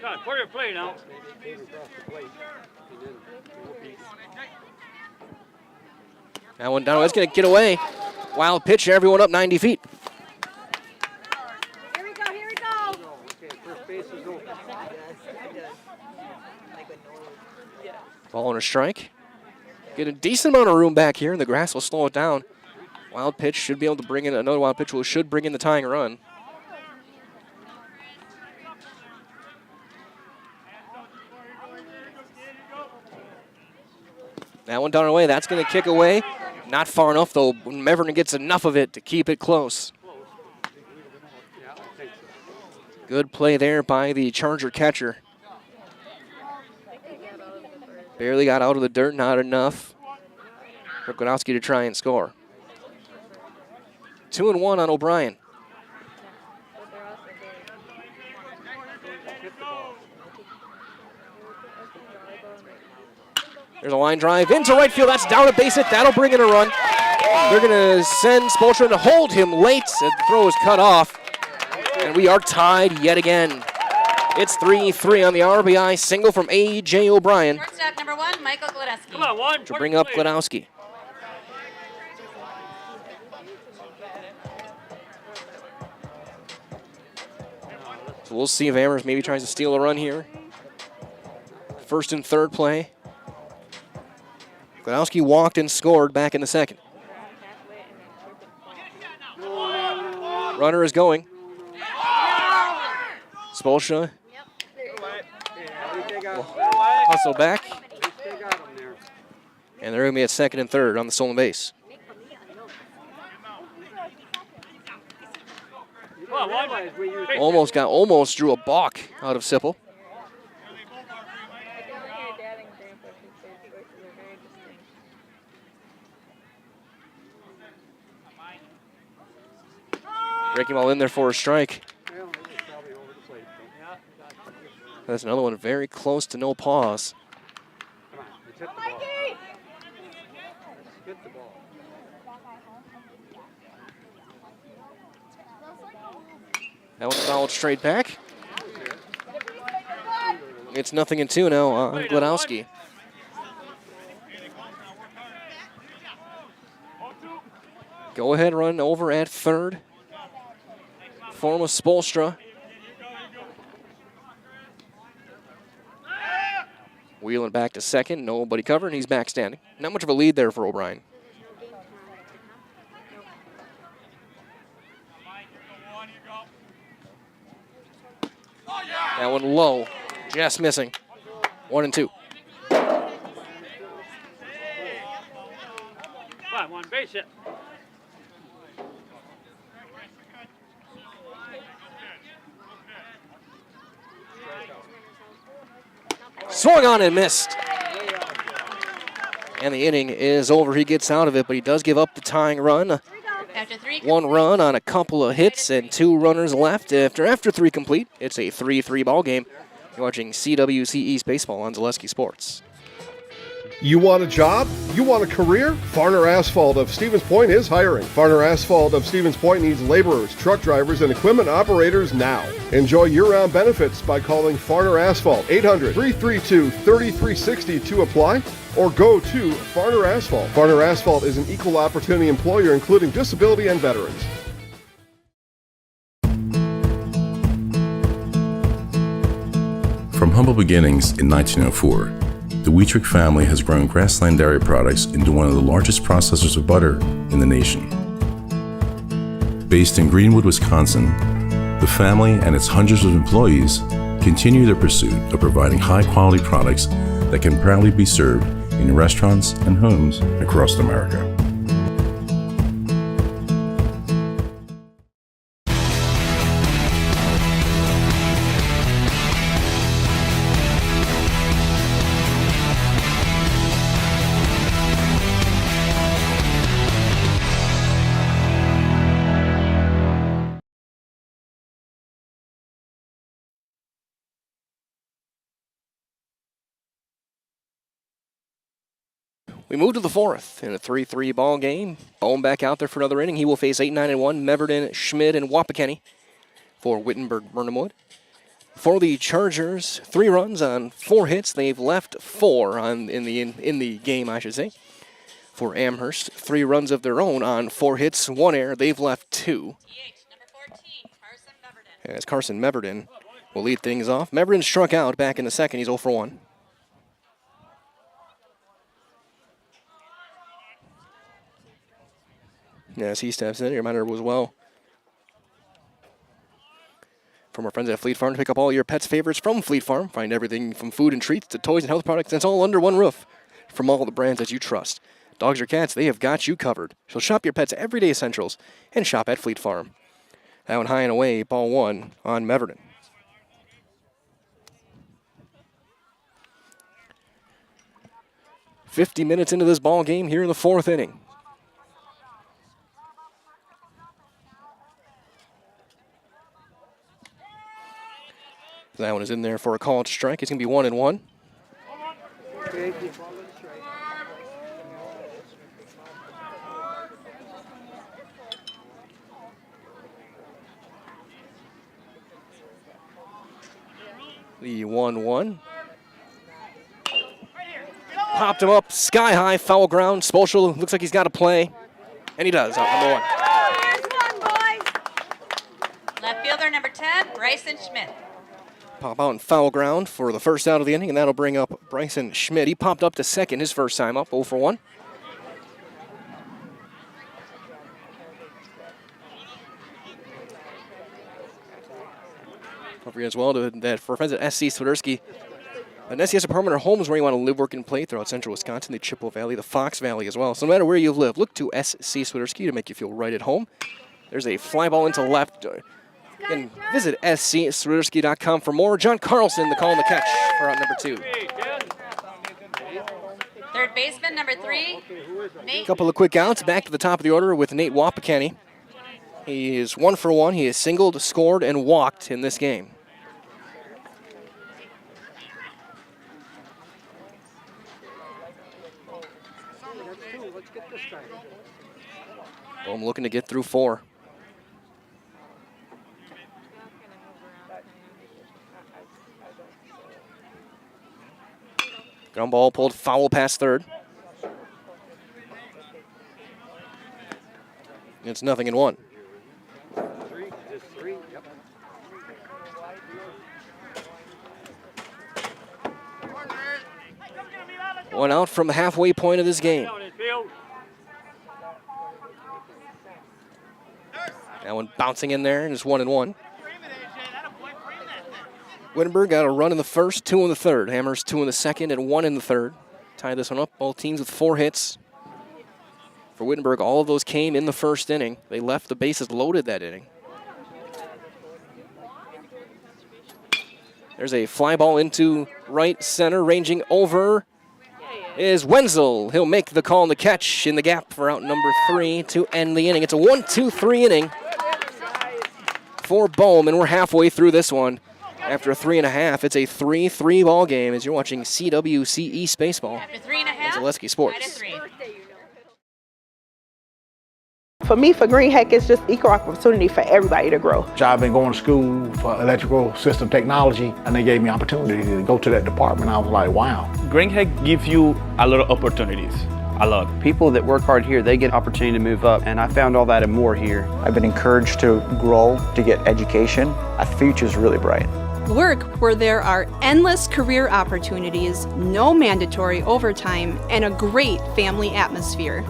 Come on, put it in play now. That one down. It's going to get away. Wild pitch. Everyone up 90 feet. Here we go, here we go. Okay, first base is open. Ball and a strike. Get a decent amount of room back here, and the grass will slow it down. Wild pitch should be able to bring in another wild pitch. Should bring in the tying run. That one down and away. That's going to kick away. Not far enough, though. Mevern gets enough of it to keep it close. Good play there by the Charger catcher. Barely got out of the dirt, not enough for Gladowski to try and score. 2-1 on O'Brien. There's a line drive into right field. That's down a base hit. That'll bring in a run. They're going to send Spolstra to hold him late. The throw is cut off. And we are tied yet again. It's 3-3 on the RBI single from A.J. O'Brien. Shortstop number 1, Michael Gladowski. Come on, one. To bring up Gladowski. So we'll see if Amherst maybe tries to steal a run here. First and third play. Gladowski walked and scored back in the second. Runner is going. Spolstra. Hustle back. And they're going to be at second and third on the stolen base. Almost drew a balk out of Sipple. Breaking ball in there for a strike. That's another one very close to no pause. That one fouled straight back. It's 0-2 now on Gladowski. Go ahead run over at third. Form of Spolstra. Wheeling back to second. Nobody covering. He's back standing. Not much of a lead there for O'Brien. That one low. Just missing. 1-2. Come on, one base hit. Swung on and missed. And the inning is over. He gets out of it, but he does give up the tying run. After 3 One run on a couple of hits and 2 runners left. After 3 complete, it's a 3-3 ball game. You're watching CWC East Baseball on Zaleski Sports. You want a job? You want a career? Farner Asphalt of Stevens Point is hiring. Farner Asphalt of Stevens Point needs laborers, truck drivers, and equipment operators now. Enjoy year-round benefits by calling Farner Asphalt 800-332-3360 to apply, or go to Farner Asphalt. Farner Asphalt is an equal opportunity employer including disability and veterans. From humble beginnings in 1904, the Wittenberg family has grown Grassland dairy products into one of the largest processors of butter in the nation. Based in Greenwood, Wisconsin, the family and its hundreds of employees continue their pursuit of providing high-quality products that can proudly be served in restaurants and homes across America. We move to the 4th in a 3-3 ball game. Bohm back out there for another inning. He will face 8-9-1, Meverden, Schmid, and Wapakeni for Wittenberg-Birnamwood. For the Chargers, 3 runs on 4 hits. They've left 4 in the game, I should say. For Amherst, 3 runs of their own on 4 hits, 1 error. They've left 2. As Carson Meverden will lead things off. Meverden struck out back in the second. He's 0 for 1. As he steps in, a reminder as well from our friends at Fleet Farm to pick up all your pets' favorites from Fleet Farm. Find everything from food and treats to toys and health products, and it's all under one roof from all the brands that you trust. Dogs or cats, they have got you covered. So shop your pets' everyday essentials and shop at Fleet Farm. That one high and away, ball 1 on Meverden. .50 minutes into this ball game here in the 4th inning. That one is in there for a called strike. It's going to be 1-1. The 1-1. Popped him up, sky high, foul ground. Spolstra looks like he's got to play. And he does, number 1. Left fielder number 10, Bryson Schmidt. Pop out in foul ground for the first out of the inning, and that'll bring up Bryson Schmidt. He popped up to second his first time up, 0 for 1. Don't forget as well that for friends at SC Swiderski, an SCS apartment or home is where you want to live, work, and play throughout central Wisconsin, the Chippewa Valley, the Fox Valley as well. So no matter where you live, look to SC Swiderski to make you feel right at home. There's a fly ball into left. And visit SCSwiderski.com for more. John Carlson, the call and the catch for out number 2. Third baseman, number 3, Nate. Couple of quick outs. Back to the top of the order with Nate Wapakeni. He is 1 for 1. He has singled, scored, and walked in this game. I'm looking to get through 4. Ground ball pulled foul past third. It's 0-1. One out from the halfway point of this game. That one bouncing in there, and it's 1-1. Wittenberg got a run in the first, 2 in the third. Amherst 2 in the second and 1 in the third. Tie this one up. Both teams with 4 hits. For Wittenberg, all of those came in the first inning. They left the bases loaded that inning. There's a fly ball into right center, ranging over is Wenzel. He'll make the call and the catch in the gap for out number 3 to end the inning. It's a 1-2-3 inning for Bohm, and we're halfway through this one. After 3.5, it's a 3-3 ball game as you're watching CWC East Baseball After 3.5, on Zaleski Sports. For me, for Green Heck, it's just equal opportunity for everybody to grow. I've been going to school for electrical system technology, and they gave me opportunity to go to that department. I was like, wow. Green Heck gives you a lot of opportunities. A lot. People that work hard here, they get opportunity to move up, and I found all that and more here. I've been encouraged to grow, to get education. Our future's really bright. Work where there are endless career opportunities, no mandatory overtime, and a great family atmosphere.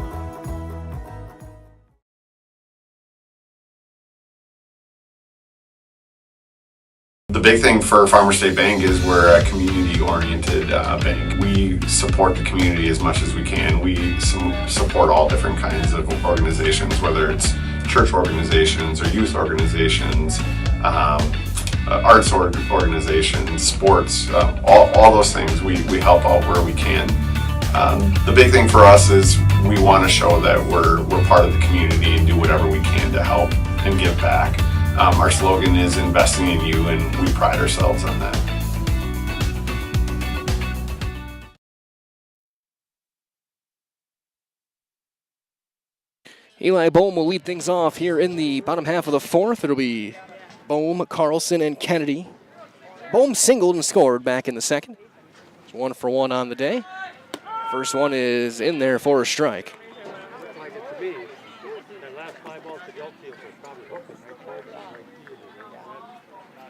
The big thing for Farmers State Bank is we're a community-oriented bank. We support the community as much as we can. We support all different kinds of organizations, whether it's church organizations or youth organizations, arts organizations, sports, all those things. We help out where we can. The big thing for us is we want to show that we're part of the community and do whatever we can to help and give back. Our slogan is investing in you, and we pride ourselves on that. Eli Bohm will lead things off here in the bottom half of the 4th. It'll be Bohm, Carlson, and Kennedy. Bohm singled and scored back in the 2nd. It's 1 for 1 on the day. First one is in there for a strike.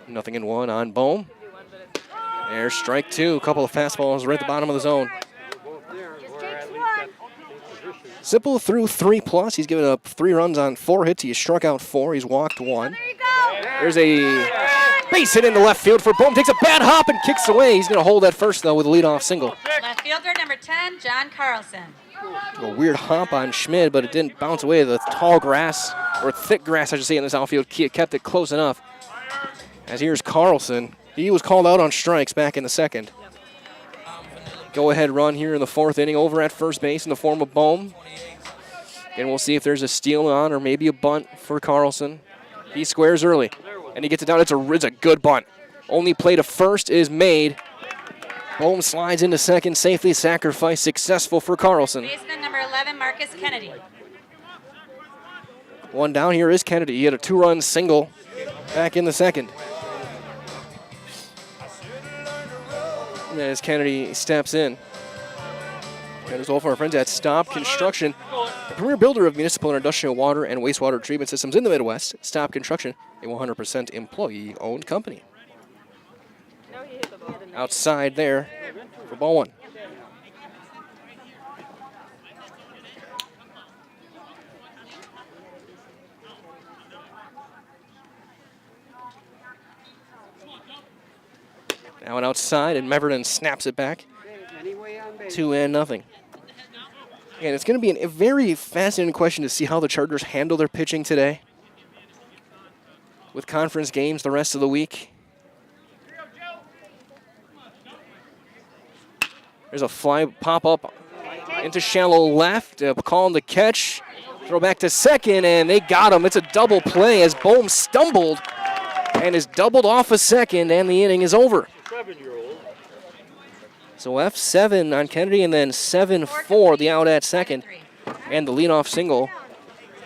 Nothing in 1 on Bohm. There's strike 2. A couple of fastballs right at the bottom of the zone. Sipple threw 3+. He's given up 3 runs on 4 hits. He has struck out 4. He's walked 1. There's a base hit into left field for Bohm. Takes a bad hop and kicks away. He's going to hold at first, though, with a leadoff single. Left fielder number 10, John Carlson. A weird hop on Schmid, but it didn't bounce away. The tall grass, or thick grass, I should say, in this outfield kept it close enough. As here's Carlson. He was called out on strikes back in the 2nd. Go-ahead run here in the 4th inning over at first base in the form of Bohm. And we'll see if there's a steal on or maybe a bunt for Carlson. He squares early, and he gets it down. It's a good bunt. Only play to first is made. Bohm slides into 2nd, safely sacrificed, successful for Carlson. Baseman number 11, Marcus Kennedy. One down here is Kennedy. He had a 2-run single back in the 2nd. As Kennedy steps in. That is all for our friends at Stop Construction, the premier builder of municipal and industrial water and wastewater treatment systems in the Midwest. Stop Construction, a 100% employee-owned company. Outside there for ball 1. Now an outside, and Meverton snaps it back. 2-0. And it's going to be a very fascinating question to see how the Chargers handle their pitching today with conference games the rest of the week. There's a fly pop-up into shallow left. A call on the catch. Throw back to 2nd, and they got him. It's a double play as Bohm stumbled and is doubled off a 2nd, and the inning is over. So F7 on Kennedy, and then 7-4 the out at 2nd. And the leadoff single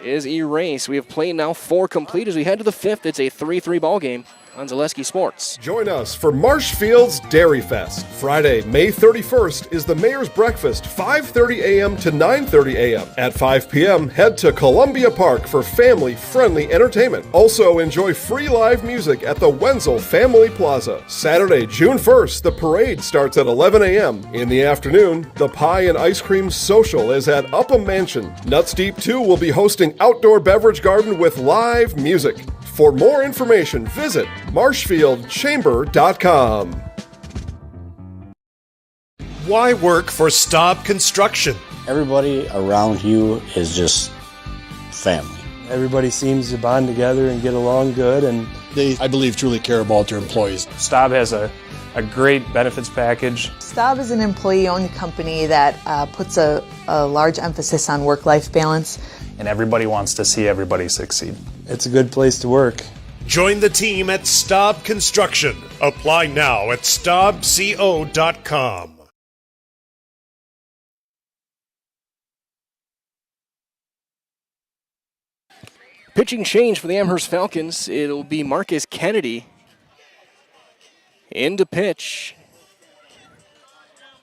is erased. We have played now 4 complete as we head to the 5th. It's a 3-3 ball game on Zaleski Sports. Join us for Marshfield's Dairy Fest. Friday, May 31st is the Mayor's Breakfast, 5:30 a.m. to 9:30 a.m. At 5 p.m., head to Columbia Park for family-friendly entertainment. Also, enjoy free live music at the Wenzel Family Plaza. Saturday, June 1st, the parade starts at 11 a.m. In the afternoon, the Pie and Ice Cream Social is at Upham Mansion. Nuts Deep 2 will be hosting outdoor beverage garden with live music. For more information, visit marshfieldchamber.com. Why work for Stop Construction? Everybody around you is just family. Everybody seems to bond together and get along good, and They, I believe, truly care about their employees. Staub has a a great benefits package. Staub is an employee-owned company that puts a large emphasis on work-life balance. And everybody wants to see everybody succeed. It's a good place to work. Join the team at Staub Construction. Apply now at staubco.com. Pitching change for the Amherst Falcons. It'll be Marcus Kennedy in to pitch.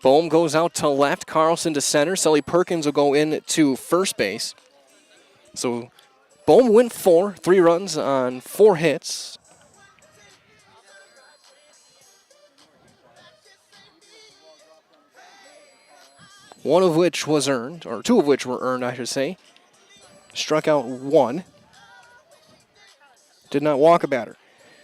Bohm goes out to left, Carlson to center. Sully Perkins will go in to first base. So Bohm went 3 runs on 4 hits. One of which was earned, or 2 of which were earned, I should say. Struck out 1. Did not walk a batter.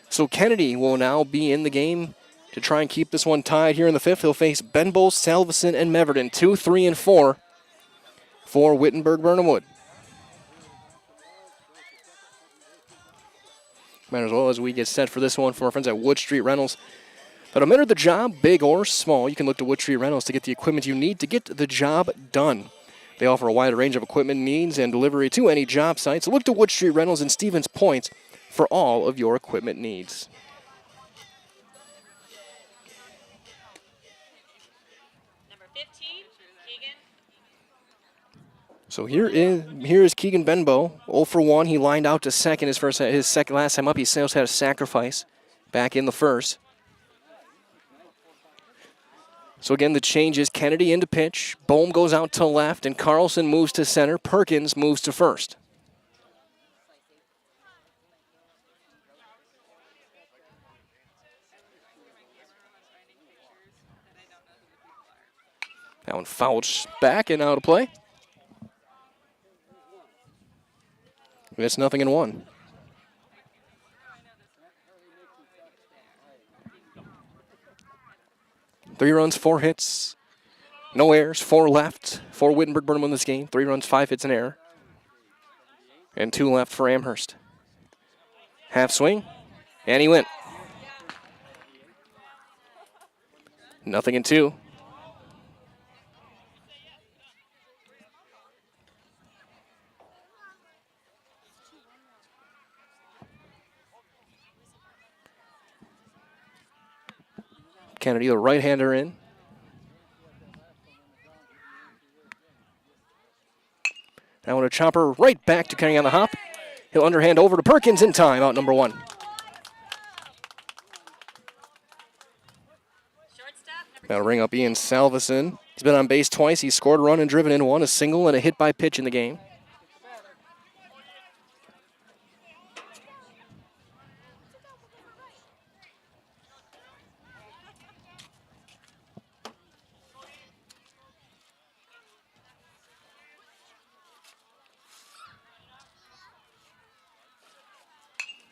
So Kennedy will now be in the game to try and keep this one tied here in the 5th. He'll face Benbow, Salveson, and Meverton. 2, 3, and 4 for Wittenberg-Birnamwood. Might as well as we get set for this one from our friends at Wood Street Rentals. No matter the job, big or small, you can look to Wood Street Rentals to get the equipment you need to get the job done. They offer a wide range of equipment needs and delivery to any job site. So look to Wood Street Rentals in Stevens Point for all of your equipment needs. Number 15, Keegan. So here is Keegan Benbow, 0 for 1. He lined out to second his second last time up. He still had a sacrifice back in the first. So again, the change is Kennedy into pitch. Bohm goes out to left, and Carlson moves to center. Perkins moves to first. That one fouled back and out of play. It's 0-1. Three runs, 4 hits, no errors, 4 left for Wittenberg-Birnamwood in this game. 3 runs, 5 hits, an error, and 2 left for Amherst. Half swing, and he went. 0-2. Kennedy, the right-hander, in. Now with a chopper right back to Kennedy on the hop. He'll underhand over to Perkins in time, out number 1. That'll ring up Ian Salveson. He's been on base twice. He's scored a run and driven in 1, a single and a hit by pitch in the game.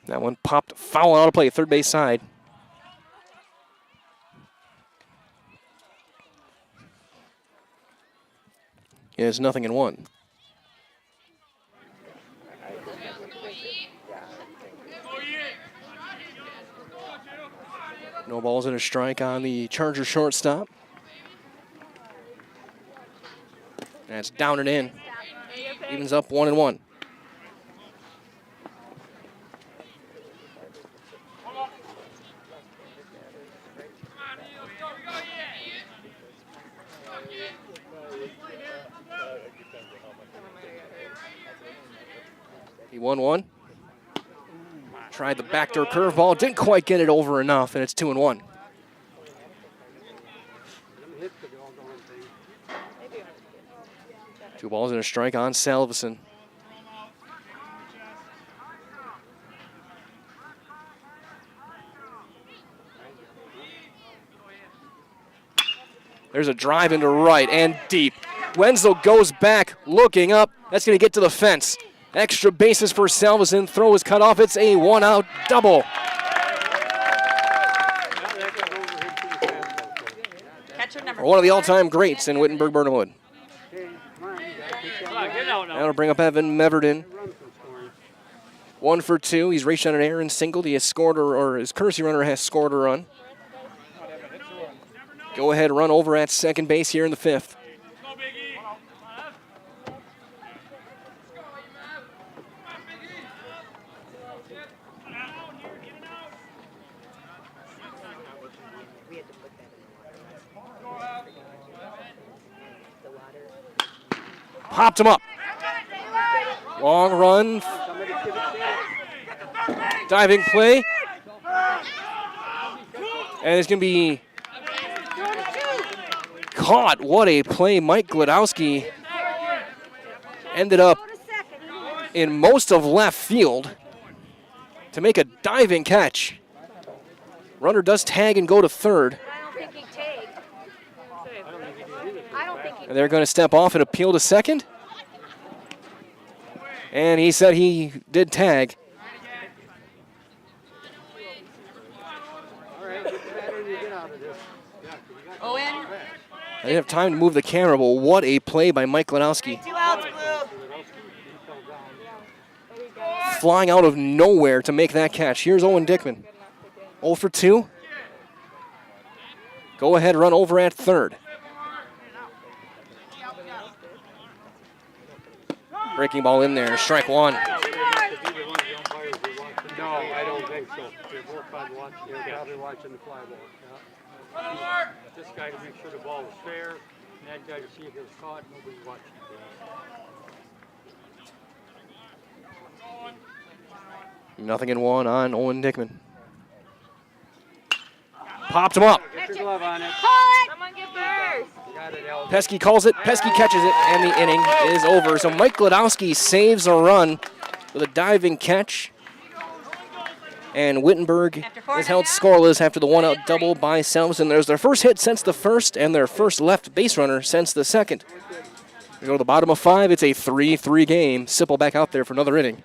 That one popped foul out of play, third base side. It is 0-1. No balls and a strike on the Charger shortstop. That's down and in. Evens up 1-1. He 1-1. Tried the backdoor curveball, didn't quite get it over enough, and it's 2-1. Two balls and a strike on Salveson. There's a drive into right and deep. Wenzel goes back, looking up. That's going to get to the fence. Extra bases for Salveson. Throw is cut off. It's a 1-out double. One of the all-time greats in Wittenberg-Birnamwood. That'll bring up Evan Meverton. 1 for 2. He's reached on an error and singled. He has scored, or his courtesy runner has scored a run. Go-ahead run over at second base here in the 5th. Popped him up. Long run. Diving play. And it's going to be caught. What a play. Mike Glodowski ended up in most of left field to make a diving catch. Runner does tag and go to third. And they're going to step off and appeal to second. And he said he did tag. Owen. I didn't have time to move the camera, but what a play by Mike Lanowski. 2 outs, Blue. Flying out of nowhere to make that catch. Here's Owen Dickman. 0 for 2. Go ahead, run over at third. Breaking ball in there, strike one. No, I don't think so. They're both probably watching. They're probably watching the fly ball. Yeah. This guy to make sure the ball was fair, and that guy to see if it was caught. Nobody's watching. Nothing in one on Owen Dickman. Popped him up. Get your glove on it. Someone get first. Pesky calls it, Pesky catches it, and the inning is over. So Mike Glodowski saves a run with a diving catch. And Wittenberg is held scoreless after the one-out double by Salmson. There's their first hit since the first and their first left base runner since the second. We go to the bottom of 5. It's a 3-3 game. Sipple back out there for another inning.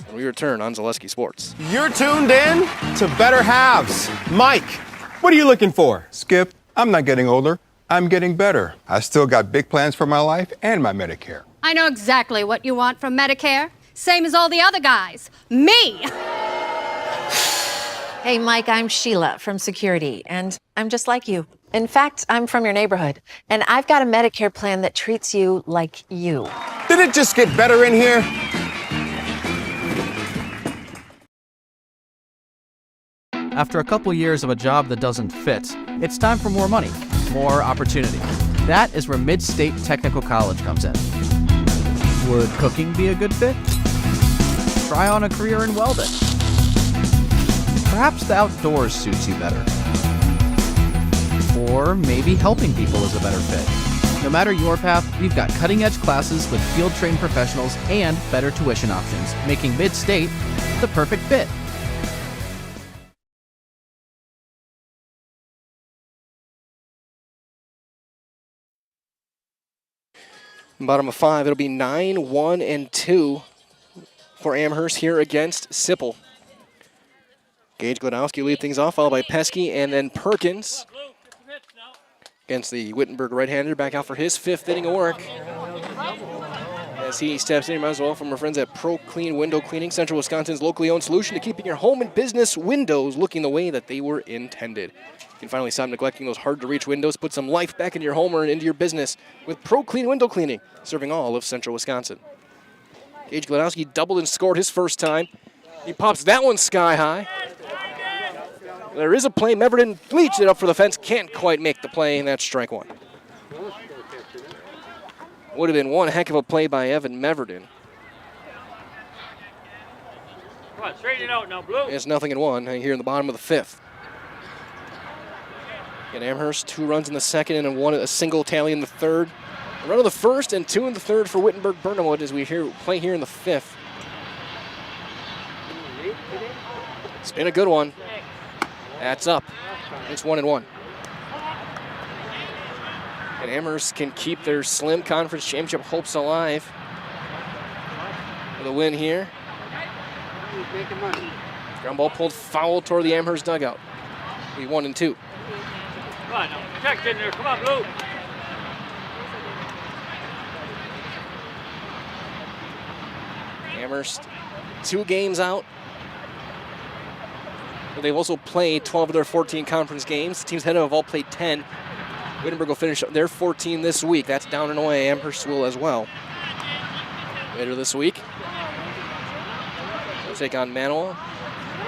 And we return on Zaleski Sports. You're tuned in to Better Halves. Mike, what are you looking for? Skip, I'm not getting older. I'm getting better. I still got big plans for my life and my Medicare. I know exactly what you want from Medicare. Same as all the other guys. Me! Hey, Mike, I'm Sheila from Security, and I'm just like you. In fact, I'm from your neighborhood, and I've got a Medicare plan that treats you like you. Did it just get better in here? After a couple years of a job that doesn't fit, it's time for more money, more opportunity. That is where Mid-State Technical College comes in. Would cooking be a good fit? Try on a career in welding. Perhaps the outdoors suits you better. Or maybe helping people is a better fit. No matter your path, we've got cutting-edge classes with field-trained professionals and better tuition options, making Mid-State the perfect fit. Bottom of 5, it'll be 9-1-2 for Amherst here against Sipple. Gage Glodowski lead things off, followed by Pesky and then Perkins against the Wittenberg right-hander, back out for his 5th inning of work. As he steps in, might as well from our friends at Pro Clean Window Cleaning, Central Wisconsin's locally owned solution to keeping your home and business windows looking the way that they were intended. You can finally stop neglecting those hard-to-reach windows, put some life back in your home or into your business with Pro Clean Window Cleaning, serving all of Central Wisconsin. Gage Glodowski doubled and scored his first time. He pops that one sky high. There is a play. Meverden bleached it up for the fence. Can't quite make the play, and that's strike one. Would have been one heck of a play by Evan Meverden. Come on, straighten it out now, Blue. It's 0-1 here in the bottom of the 5th. And Amherst, 2 runs in the second and a single tally in the third. A run of the first and 2 in the third for Wittenberg-Birnamwood as we play here in the 5th. It's been a good one. That's up. It's 1-1. And Amherst can keep their slim conference championship hopes alive with a win here. Ground ball pulled foul toward the Amherst dugout. Be 1-2. Come on, now. Protect in there. Come on, Blue. Amherst, 2 games out. They've also played 12 of their 14 conference games. The teams ahead of them have all played 10. Wittenberg will finish their 14 this week. That's down and away. Amherst will as well. Later this week, we'll take on Manoa.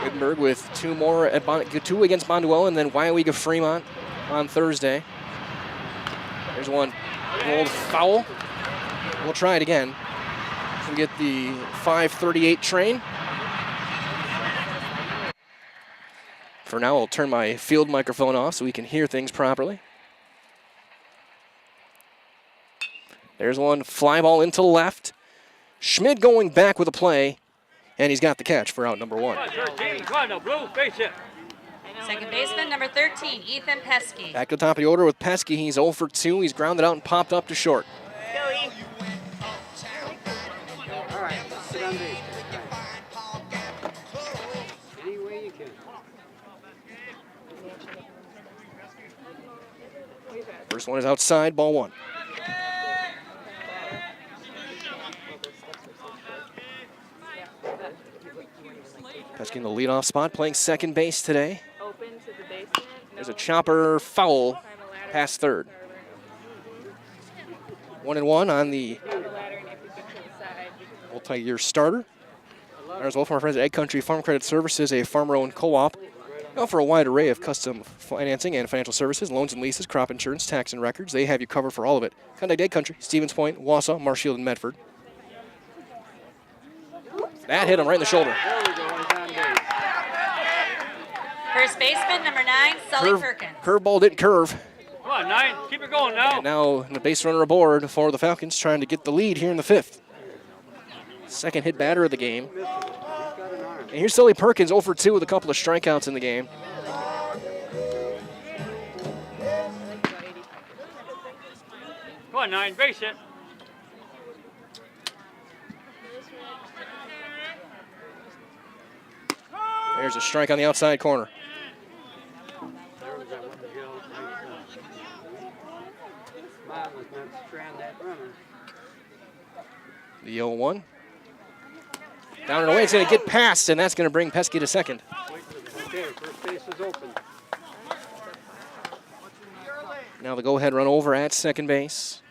Wittenberg with two more at two against Bonduel, and then WIAA Fremont on Thursday. There's one rolled foul. We'll try it again. We get the 5:38 train. For now, I'll turn my field microphone off so we can hear things properly. There's one fly ball into left. Schmid going back with a play, and he's got the catch for out number 1. Come on now, Blue, face it. Second baseman, number 13, Ethan Pesky. Back to the top of the order with Pesky. He's 0 for 2. He's grounded out and popped up to short. All right, sit on base. Any way you can. First one is outside, ball 1. Pesky in the leadoff spot, playing second base today. There's a chopper foul past third. 1-1 on the multi-year starter. As well from our friends at Egg Country Farm Credit Services, a farmer-owned co-op. They offer a wide array of custom financing and financial services, loans and leases, crop insurance, tax and records. They have you covered for all of it. Contact Egg Country, Stevens Point, Wausau, Marshfield, and Medford. That hit him right in the shoulder. First baseman, number 9, Sully Perkins. Curveball didn't curve. Come on, 9, keep it going now. And now the base runner aboard for the Falcons, trying to get the lead here in the 5th. Second hit batter of the game. And here's Sully Perkins, 0 for 2 with a couple of strikeouts in the game. Come on, 9, base it. There's a strike on the outside corner. There was that one to go. Mom was meant to strand that runner. The 0-1. Down and away, it's going to get past, and that's going to bring Pesky to second. Okay, first base is open. Now the go-ahead run over at second base.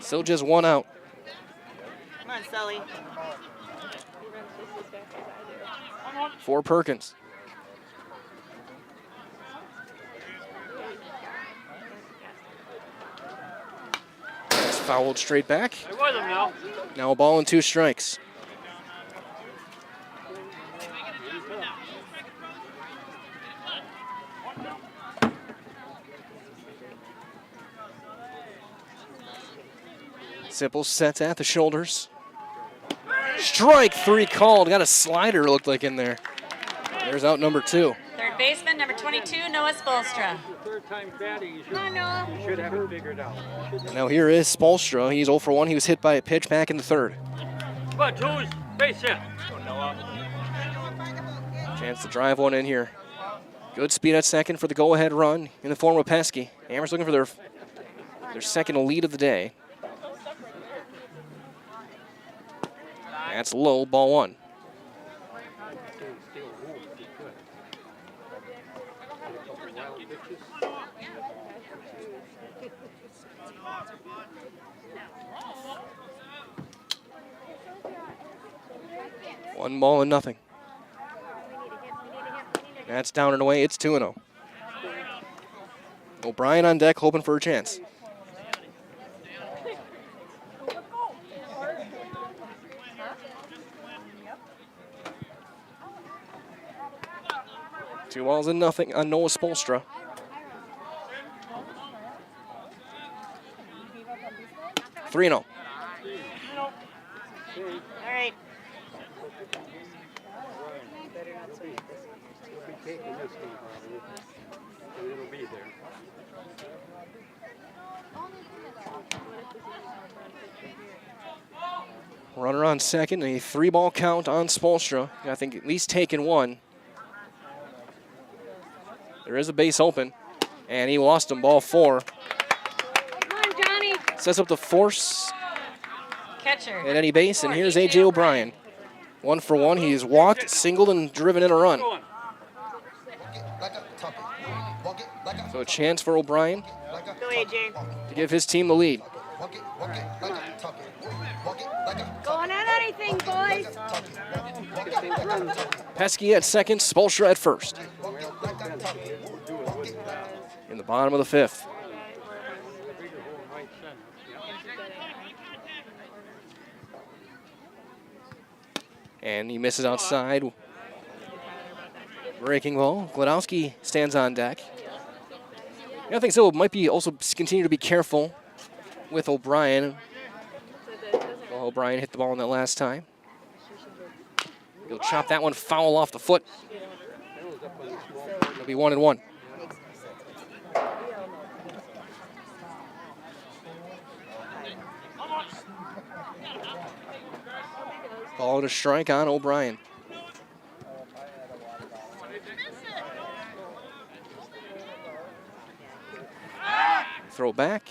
Still just 1 out. Come on, Sully. For Perkins. That's fouled straight back. There was him now. Now a ball and 2 strikes. Sipple sets at the shoulders. Strike 3 called. Got a slider, it looked like, in there. There's out number 2. Third baseman, number 22, Noah Spolstra. Third time batting, you should have it figured out. Now here is Spolstra. He's 0 for 1. He was hit by a pitch back in the 3rd. Come on, Jules, base hit. Chance to drive one in here. Good speed at second for the go-ahead run in the form of Pesky. Amherst looking for their second lead of the day. That's low, ball 1. One ball and nothing. That's down and away. It's 2-0. O'Brien on deck, hoping for a chance. Two balls and nothing on Noah Spolstra. Three and 0. All right. It'll be there. Runner on second, a 3-ball count on Spolstra. I think at least taken 1. There is a base open, and he lost him, ball 4. Come on, Johnny. Sets up the force Catcher. at any base, and here's A.J. O'Brien. 1 for 1. He's walked, singled, and driven in a run. So a chance for O'Brien Go, AJ. to give his team the lead. Going at anything, boys. Pesky at second, Spolstra at first. In the bottom of the fifth. And he misses outside. Breaking ball. Gladowski stands on deck. I think so. Might be also continue to be careful with O'Brien. Well, O'Brien hit the ball on that last time. He'll chop that one foul off the foot. It'll be 1-1. Ball to strike on O'Brien. Throw back.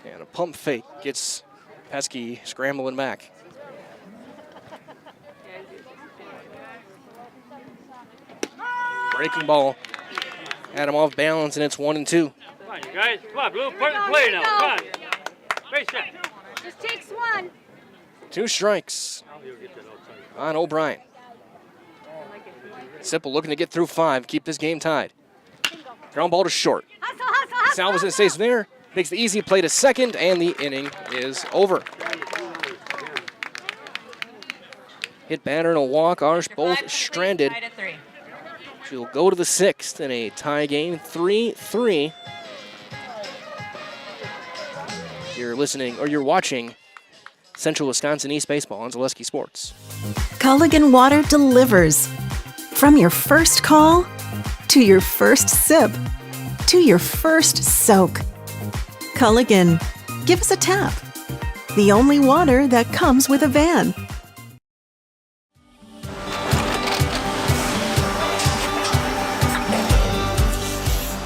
And a pump fake gets Pesky scrambling back. Breaking ball. Had him off balance, and it's 1-2. Come on, you guys. Come on, Blue. Part of the play now. Come on. Base shot. Just takes one. 2 strikes on O'Brien. Sipple looking to get through 5, keep this game tied. Ground ball to short. Salvesen stays there, makes the easy play to second, and the inning is over. Hit batter and a walk, Arsh both stranded. She'll go to the 6th in a tie game, 3-3. You're listening, or you're watching Central Wisconsin East Baseball on Zaleski Sports. Culligan Water delivers. From your first call, to your first sip, to your first soak. Culligan, give us a tap. The only water that comes with a van.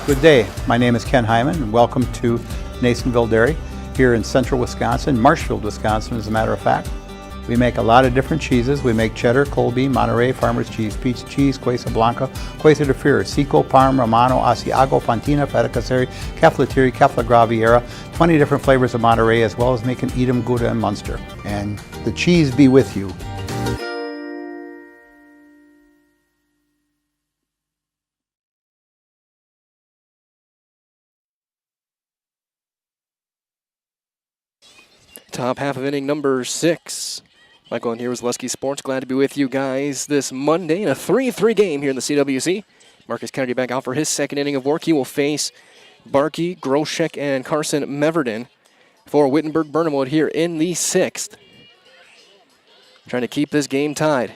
Good day. My name is Ken Hyman, and welcome to Nasonville Dairy here in central Wisconsin, Marshfield, Wisconsin, as a matter of fact. We make a lot of different cheeses. We make cheddar, Colby, Monterey, Farmer's Cheese, Pizza Cheese, Quesa Blanca, Quesa de Freer, Seco, Parm, Romano, Asiago, Fontina, Feta Caseri, Caflatiri, Cafla Graviera, 20 different flavors of Monterey, as well as making Edam, Gouda, and Munster. And the cheese be with you. Top half of inning number 6. Michael in here with Zaleski Sports. Glad to be with you guys this Monday in a 3-3 game here in the CWC. Marcus Kennedy back out for his second inning of work. He will face Barkey, Groshek, and Carson Meverden for Wittenberg-Birnamwood here in the 6th. Trying to keep this game tied.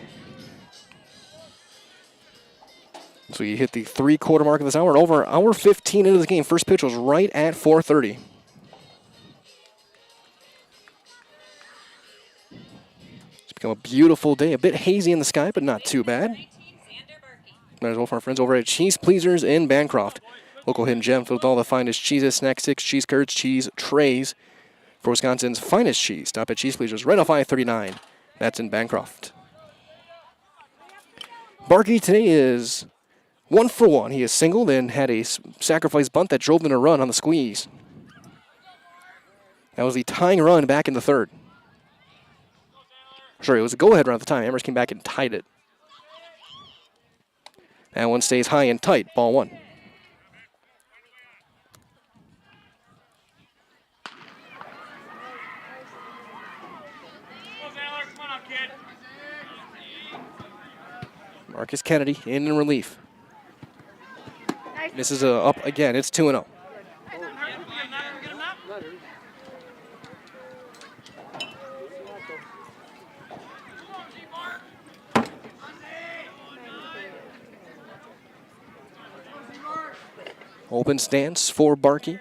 So you hit the 3-quarter mark of this hour, and over hour 15 into the game. First pitch was right at 4:30. Become a beautiful day, a bit hazy in the sky, but not too bad. Might as well for our friends over at Cheese Pleasers in Bancroft. Local hidden gem filled with all the finest cheeses, snack sticks, cheese curds, cheese trays for Wisconsin's finest cheese. Stop at Cheese Pleasers right off I-39. That's in Bancroft. Barkey today is 1 for 1. He is singled and had a sacrifice bunt that drove in a run on the squeeze. That was the tying run back in the 3rd. Sorry, it was a go-ahead run at the time. Amherst came back and tied it. That one stays high and tight. Ball 1. Marcus Kennedy in relief. Misses up again. It's 2-0. Open stance for Barkey.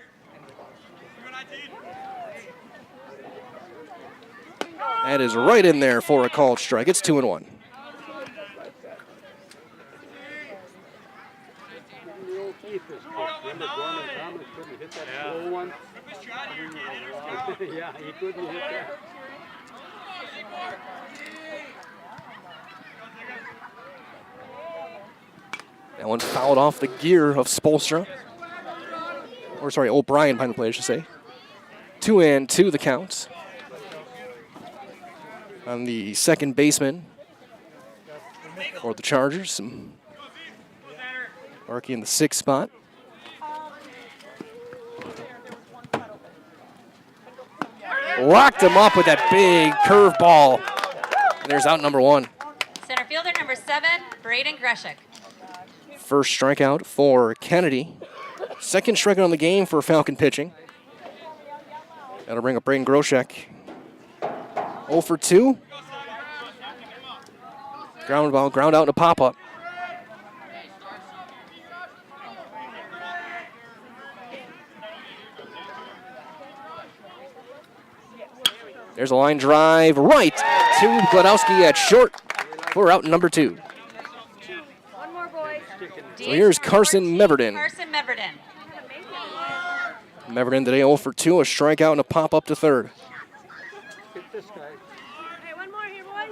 That is right in there for a called strike. It's 2-1. Yeah, he couldn't hit that. That one fouled off the gear of Spolstra. Or sorry, O'Brien behind the play, I should say. 2-2 the counts. On the second baseman for the Chargers. Arky in the 6th spot. Locked him up with that big curveball. And there's out number 1. Center fielder number 7, Braden Greshik. First strikeout for Kennedy. Second strikeout on the game for Falcon pitching. That'll bring up Braden Groshek. 0 for 2. Ground out and a pop-up. There's a line drive right to Gladowski at short for out number 2. One more, boys. So here's Carson Meverden. Carson Meverden. Meverden today 0 for 2, a strikeout and a pop-up to third. Get this guy. Hey, one more here, boys.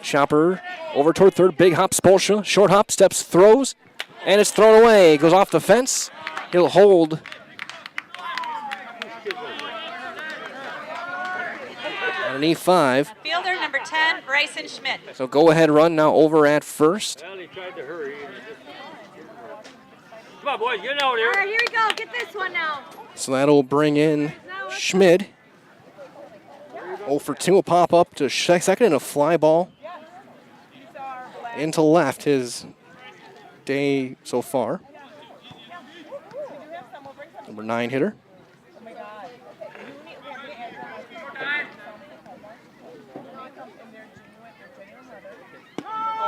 Chopper over toward third, big hop, Spolstra, short hop, steps, throws, and it's thrown away. Goes off the fence. He'll hold. Underneath 5. Fielder number 10, Bryson Schmidt. So go ahead run now over at first. Well, he tried to hurry. Come on, boys, get out here. All right, here we go. Get this one now. So that'll bring in Schmid. 0 for 2, a pop up to second and a fly ball into left. His day so far. Number 9 hitter.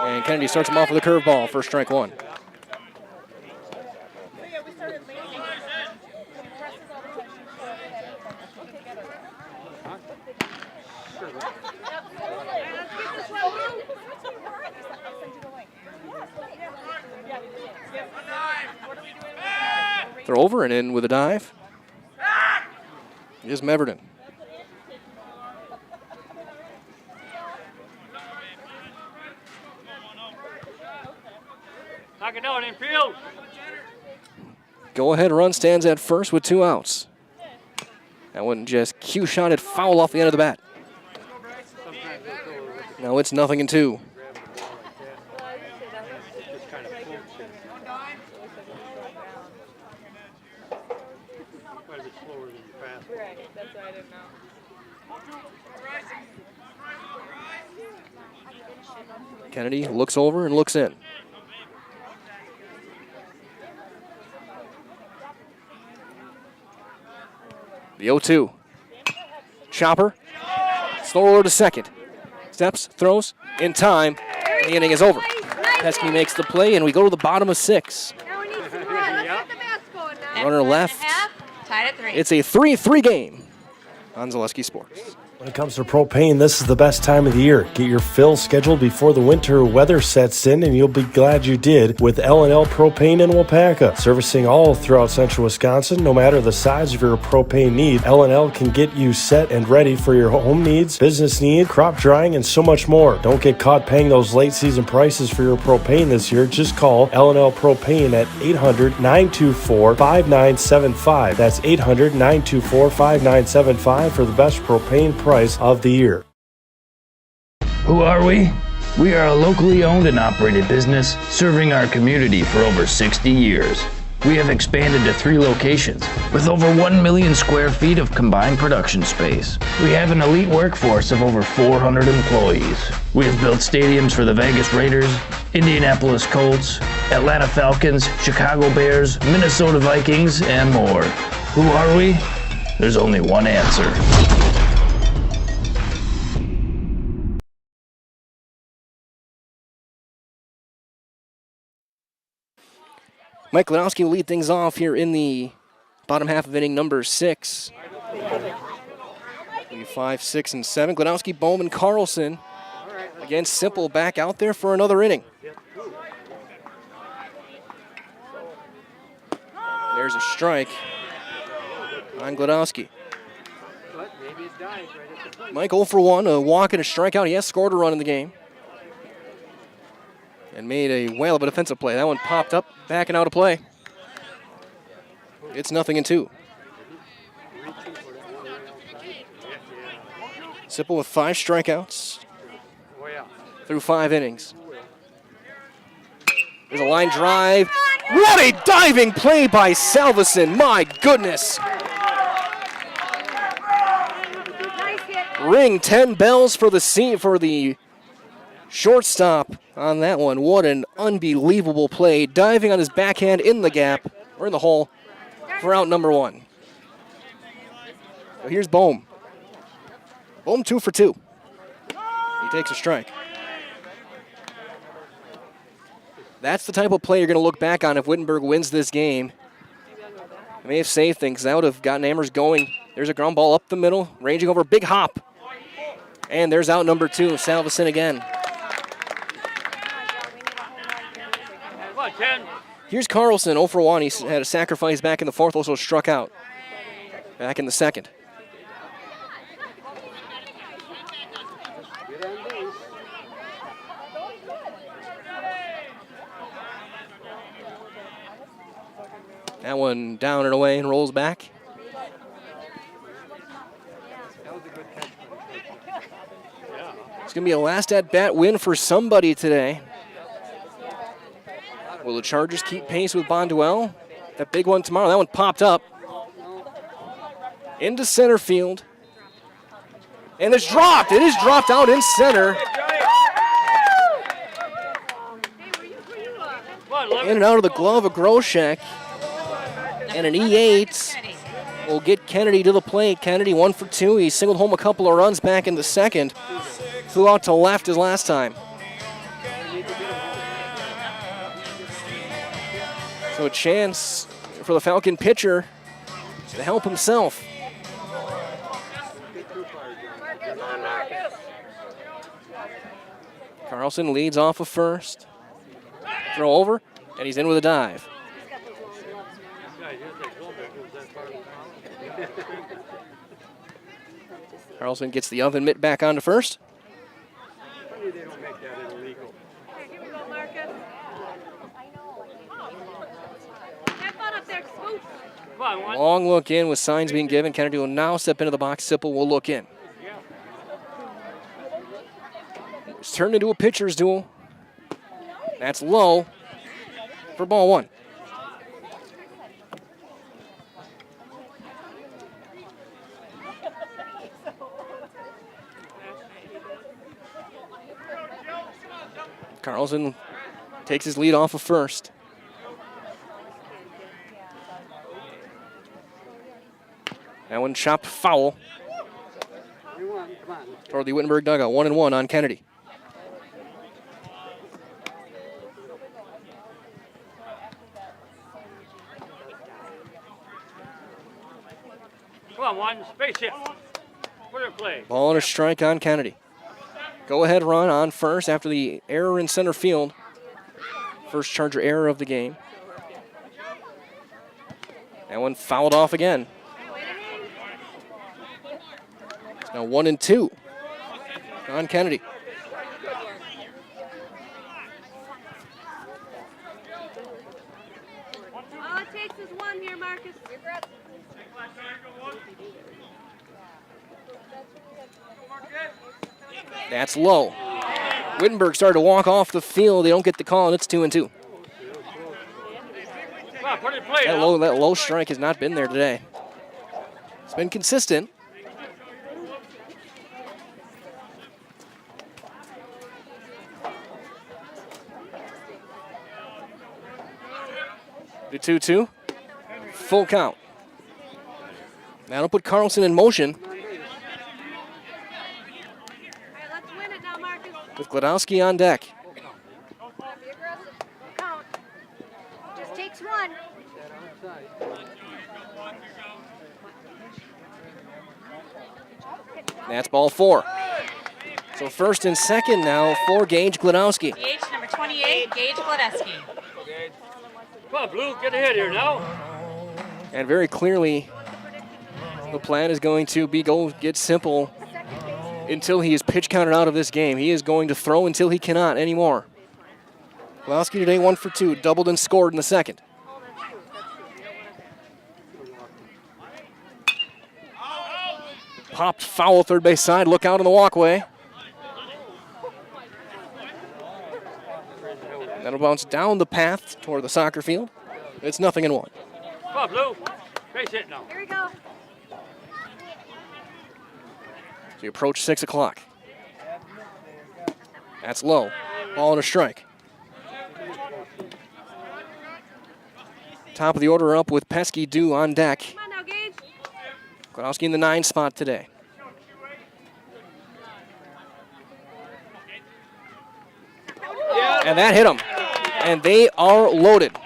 And Kennedy starts him off with a curveball for strike 1. They're over and in with a dive. Here's Meverden. Knock it down, infield. Go ahead run stands at first with 2 outs. That one just cue shot it foul off the end of the bat. Now it's 0-2. Kennedy looks over and looks in. The 0-2. Chopper. Slow roller to second. Steps, throws, in time. The inning is over. Pesky makes the play, and we go to the bottom of 6. Now we need some more. Let's get the bats going now. Runner left. Tied at 3. It's a 3-3 game on Zaleski Sports. When it comes to propane, this is the best time of the year. Get your fill scheduled before the winter weather sets in, and you'll be glad you did with L&L Propane in Wapaka. Servicing all throughout central Wisconsin, no matter the size of your propane need, L&L can get you set and ready for your home needs, business needs, crop drying, and so much more. Don't get caught paying those late season prices for your propane this year. Just call L&L Propane at 800-924-5975. That's 800-924-5975 for the best propane price of the year. Who are we? We are a locally owned and operated business serving our community for over 60 years. We have expanded to 3 locations with over 1 million square feet of combined production space. We have an elite workforce of over 400 employees. We have built stadiums for the Vegas Raiders, Indianapolis Colts, Atlanta Falcons, Chicago Bears, Minnesota Vikings, and more. Who are we? There's only one answer. Mike Gladowski will lead things off here in the bottom half of inning number 6. 5, 6, and 7. Gladowski, Bowman, Carlson. Again, Simple back out there for another inning. There's a strike on Glodowski. But maybe it dies right at the plate. Mike 0 for 1, a walk and a strikeout. He has scored a run in the game. And made a whale of a defensive play. That one popped up, backing out of play. It's 0-2. Sipple with 5 strikeouts through 5 innings. There's a line drive. What a diving play by Salveson. My goodness. Ring 10 bells for the shortstop on that one. What an unbelievable play. Diving on his backhand in the gap, or in the hole, for out number 1. So here's Bohm. Bohm 2 for 2. He takes a strike. That's the type of play you're going to look back on if Wittenberg wins this game. They may have saved things. That would have gotten Amherst going. There's a ground ball up the middle, ranging over, big hop. And there's out number 2, Salveson again. Here's Carlson, 0 for 1. He had a sacrifice back in the 4th, also struck out back in the 2nd. That one down and away and rolls back. It's going to be a last at-bat win for somebody today. Will the Chargers keep pace with Bonduel? That big one tomorrow. That one popped up into center field. And it's dropped. It is dropped out in center. In and out of the glove of Groshek. And an E8 will get Kennedy to the plate. Kennedy 1 for 2. He singled home a couple of runs back in the 2nd. Flew out to left his last time. So a chance for the Falcon pitcher to help himself. Carlson leads off of first. Throw over, and he's in with a dive. Carlson gets the oven mitt back onto first. Long look in with signs being given. Kennedy will now step into the box. Sipple will look in. It's turned into a pitcher's duel. That's low for ball 1. Carlson takes his lead off of first. That one chopped foul toward the Wittenberg dugout. 1-1 on Kennedy. Come on, one space hit. Put it play. Ball and a strike on Kennedy. Go ahead run on first after the error in center field. First Charger error of the game. That one fouled off again. Now 1-2 on Kennedy. All it takes is one here, Marcus. That's low. Wittenberg started to walk off the field. They don't get the call, and it's 2-2. That low strike has not been there today. It's been consistent. The 2-2. Full count. That'll put Carlson in motion. With Glodowski on deck. Just takes one. That's ball 4. So first and second now for Gage Glodowski. DH number 28, Gage Gledesky. Come on, Blue, get ahead here now. And very clearly, the plan is going to be go get Simple until he is pitch counted out of this game. He is going to throw until he cannot anymore. Glowski today 1 for 2, doubled and scored in the second. Popped foul third base side, look out on the walkway. That'll bounce down the path toward the soccer field. It's 0-1. Come on, Blue. Base hit now. Here we go. So you approach 6 o'clock. That's low. Ball and a strike. Top of the order up with Pesky due on deck. Come on now, Gage. Glowski in the 9 spot today. And that hit him. And they are loaded.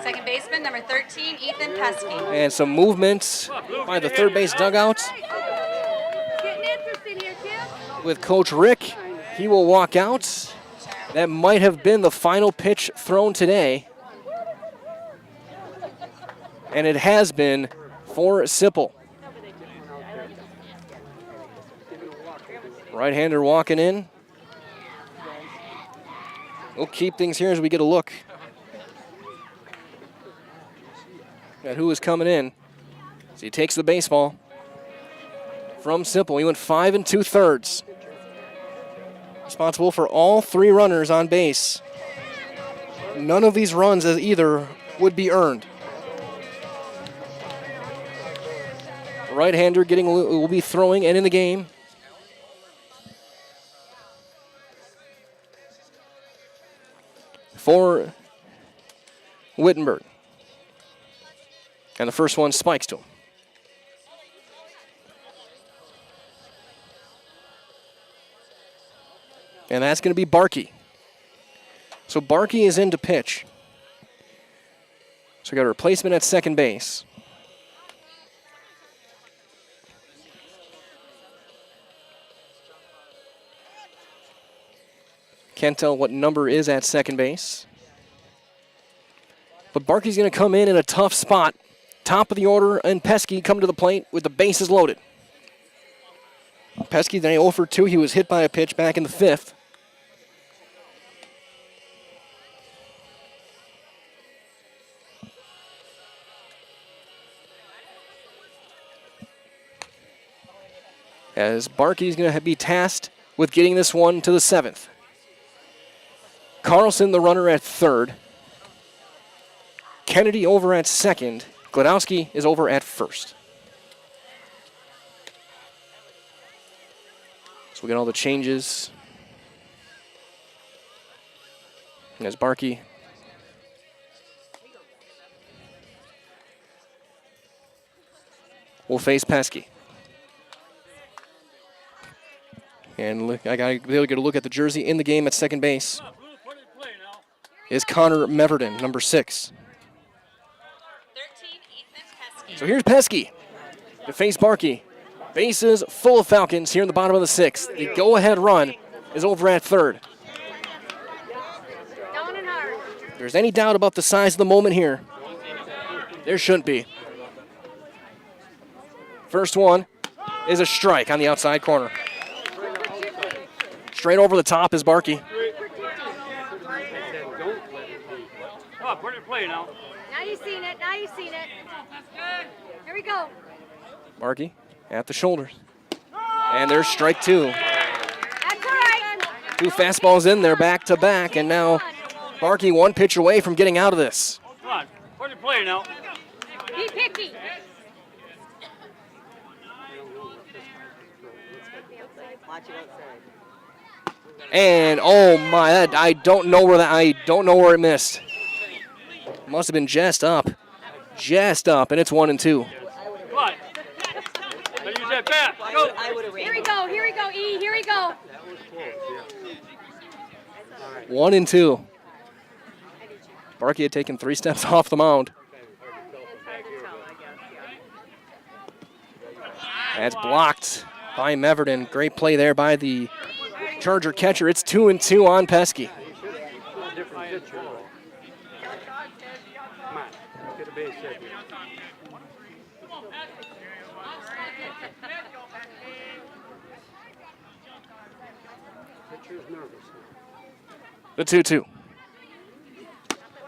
Second baseman, number 13, Ethan Pesky. And some movement by the third base dugout Getting interested here, Tim. with Coach Rick. He will walk out. That might have been the final pitch thrown today. And it has been for Sipple. Right-hander walking in. We'll keep things here as we get a look at who is coming in. So he takes the baseball from Simple. He went 5 2/3. Responsible for all 3 runners on base. None of these runs as either would be earned. Right-hander will be throwing and in the game. For Wittenberg. And the first one spikes to him. And that's going to be Barkey. So Barkey is in to pitch. So we got a replacement at second base. Can't tell what number is at second base. But Barkey's going to come in a tough spot. Top of the order, and Pesky come to the plate with the bases loaded. Pesky then 0 for 2. He was hit by a pitch back in the 5th. As Barkey's going to be tasked with getting this one to the 7th. Carlson, the runner, at third. Kennedy over at second. Gladowski is over at first. So we get all the changes. As Barkey will face Pesky. And look, I got to be able to get a look at the jersey in the game at second base. Is Connor Meverden, number 6. So here's Pesky to face Barkey. Bases full of Falcons here in the bottom of the 6th. The go-ahead run is over at third. If there's any doubt about the size of the moment here, there shouldn't be. First one is a strike on the outside corner. Straight over the top is Barkey. Oh, put it in play now. Now you've seen it. Now you've seen it. Here we go. Barkey at the shoulders. And there's strike 2. That's all right. 2 fastballs in there back to back, and now Barkey 1 pitch away from getting out of this. Come on, put it in play now. Be picky. Watch it outside. And oh my, I don't know where it missed. Must have been just up, and it's 1-2. Come on. Now use that bat. Go. Here we go. Here we go. E. Here we go. 1-2. Barkey had taken 3 steps off the mound. That's blocked by Meverden. Great play there by the Charger catcher. It's 2-2 on Pesky. Come on, get a base hit here. Pitcher's nervous. The 2-2.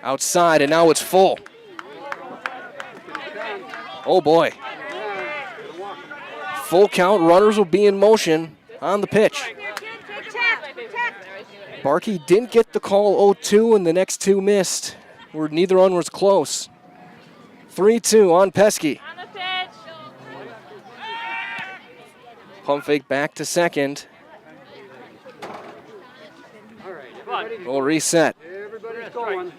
Outside, and now it's full. Oh, boy. Full count. Runners will be in motion on the pitch. Barkey didn't get the call 0-2, and the next two missed, where neither one was close. 3-2 on Pesky. Pump fake back to second. We'll reset. Everybody's going.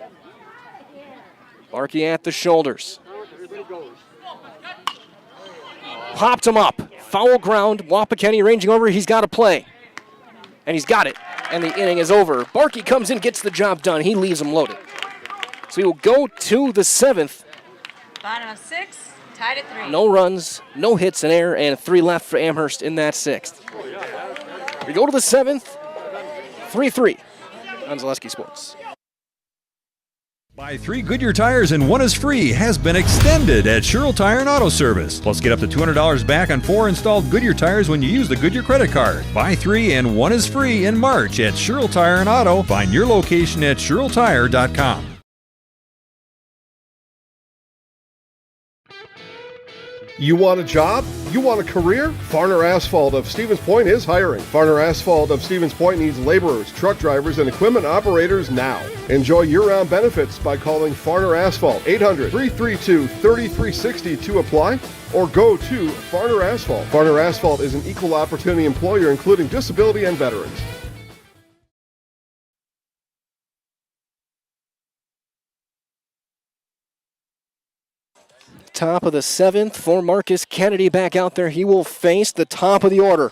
Barkey at the shoulders. Popped him up. Foul ground. Wapakeni ranging over. He's got to play. And he's got it. And the inning is over. Barkey comes in, gets the job done. He leaves him loaded. So he will go to the 7th. Bottom of 6, tied at 3. No runs, no hits in air, and 3 left for Amherst in that 6th. We go to the 7th. 3-3 on Zaleski Sports. Buy 3 Goodyear tires and 1 is free has been extended at Sherrill Tire and Auto Service. Plus, get up to $200 back on 4 installed Goodyear tires when you use the Goodyear credit card. Buy 3 and 1 is free in March at Sherrill Tire and Auto. Find your location at SherrillTire.com. You want a job? You want a career? Farner Asphalt of Stevens Point is hiring. Farner Asphalt of Stevens Point needs laborers, truck drivers, and equipment operators now. Enjoy year-round benefits by calling Farner Asphalt 800-332-3360 to apply, or go to Farner Asphalt. Farner Asphalt is an equal opportunity employer including disability and veterans. Top of the 7th for Marcus Kennedy back out there. He will face the top of the order.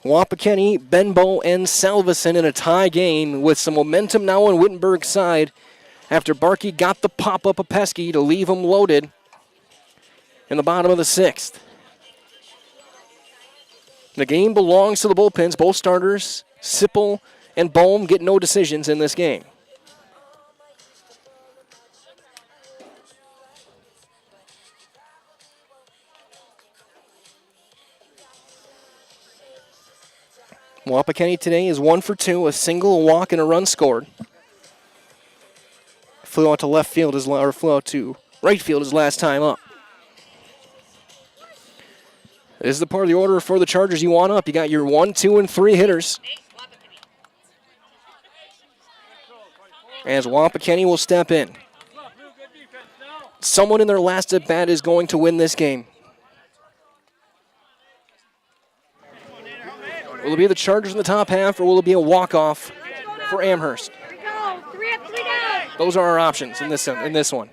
Wapakeni, Benbow, and Salveson in a tie game with some momentum now on Wittenberg's side after Barkey got the pop-up of Pesky to leave him loaded in the bottom of the 6th. The game belongs to the bullpens. Both starters, Sipple and Bohm, get no decisions in this game. Wapakeni today is 1 for 2, a single, a walk, and a run scored. Flew out to left field, flew out to right field his last time up. This is the part of the order for the Chargers you want up. You got your 1, 2, and 3 hitters. As Wapakeni will step in. Someone in their last at bat is going to win this game. Will it be the Chargers in the top half, or will it be a walk-off for Amherst? Those are our options in this one.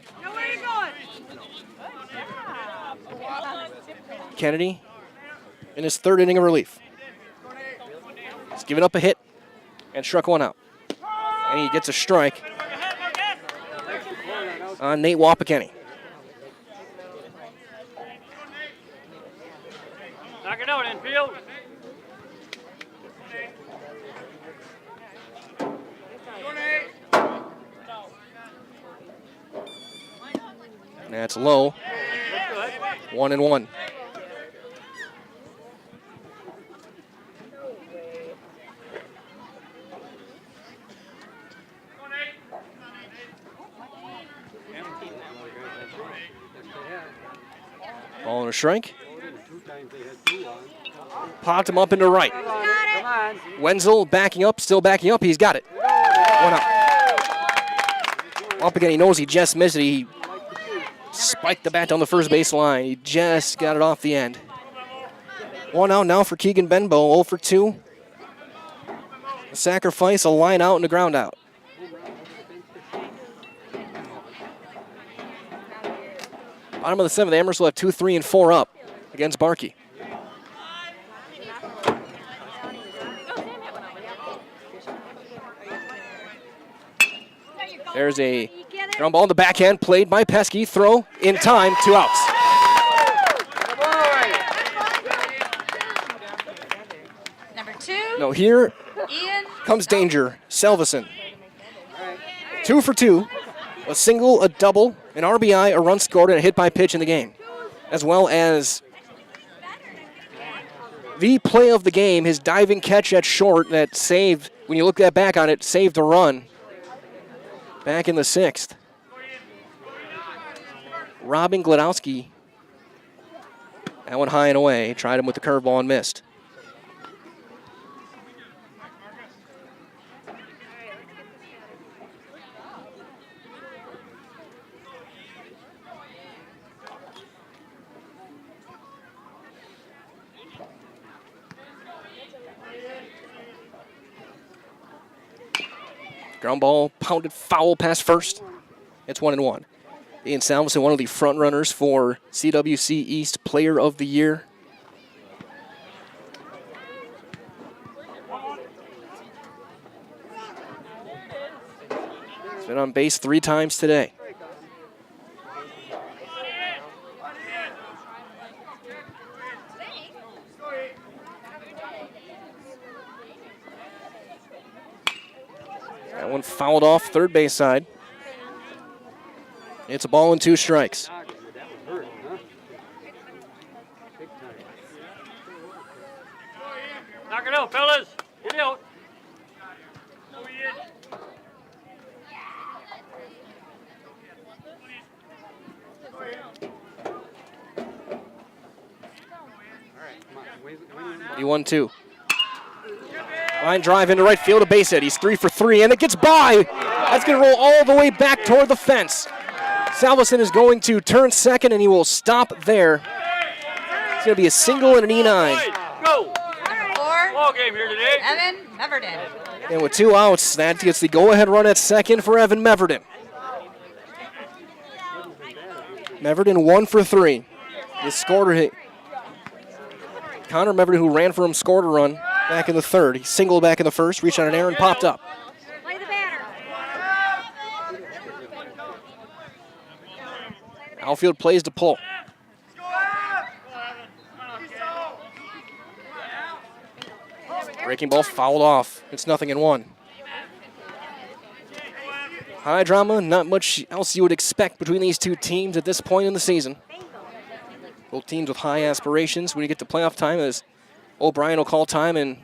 Kennedy in his 3rd inning of relief. He's given up a hit and struck one out. And he gets a strike on Nate Wapakeni. Knock it out, infield. That's low. 1-1. Ball and a strike. Popped him up into right. Wenzel backing up, still backing up. He's got it. 1 out. Up again, he knows he just missed it. He spiked the bat down the first base line. He just got it off the end. 1 out now for Keegan Benbow, 0 for 2. A sacrifice, a line out, and a ground out. Bottom of the 7th, Amherst will have 2, 3, and 4 up against Barkey. There's a ground ball in the backhand, played by Pesky. Throw in time, 2 outs. Number 2. No, here comes danger. Salveson. 2 for 2. a single, a double, an RBI, a run scored, and a hit by pitch in the game, as well as the play of the game, his diving catch at short that saved, when you look back on it, saved a run back in the 6th. Robin Gladowski, that one high and away, tried him with the curveball and missed. Ground ball pounded foul past first. It's 1-1. Ian Salveson, one of the front runners for CWC East Player of the Year. He's been on base 3 times today. That one fouled off third base side. It's a ball and 2 strikes. Knock it out, fellas. Get out. He 1-2. Line drive into right field, a base hit. He's 3 for 3, and it gets by. That's going to roll all the way back toward the fence. Salveson is going to turn second, and he will stop there. It's going to be a single and an E9. Go. Ball game here today. Evan Meverden. And with 2 outs, that gets the go-ahead run at second for Evan Meverden. Meverden 1 for 3. He scored a hit. Connor Meverden, who ran for him, scored a run back in the 3rd. He singled back in the 1st, reached on an error and popped up. Play the batter. Outfield plays to pull. Breaking ball fouled off. It's 0-1. High drama, not much else you would expect between these two teams at this point in the season. Both teams with high aspirations when you get to playoff time, as O'Brien will call time and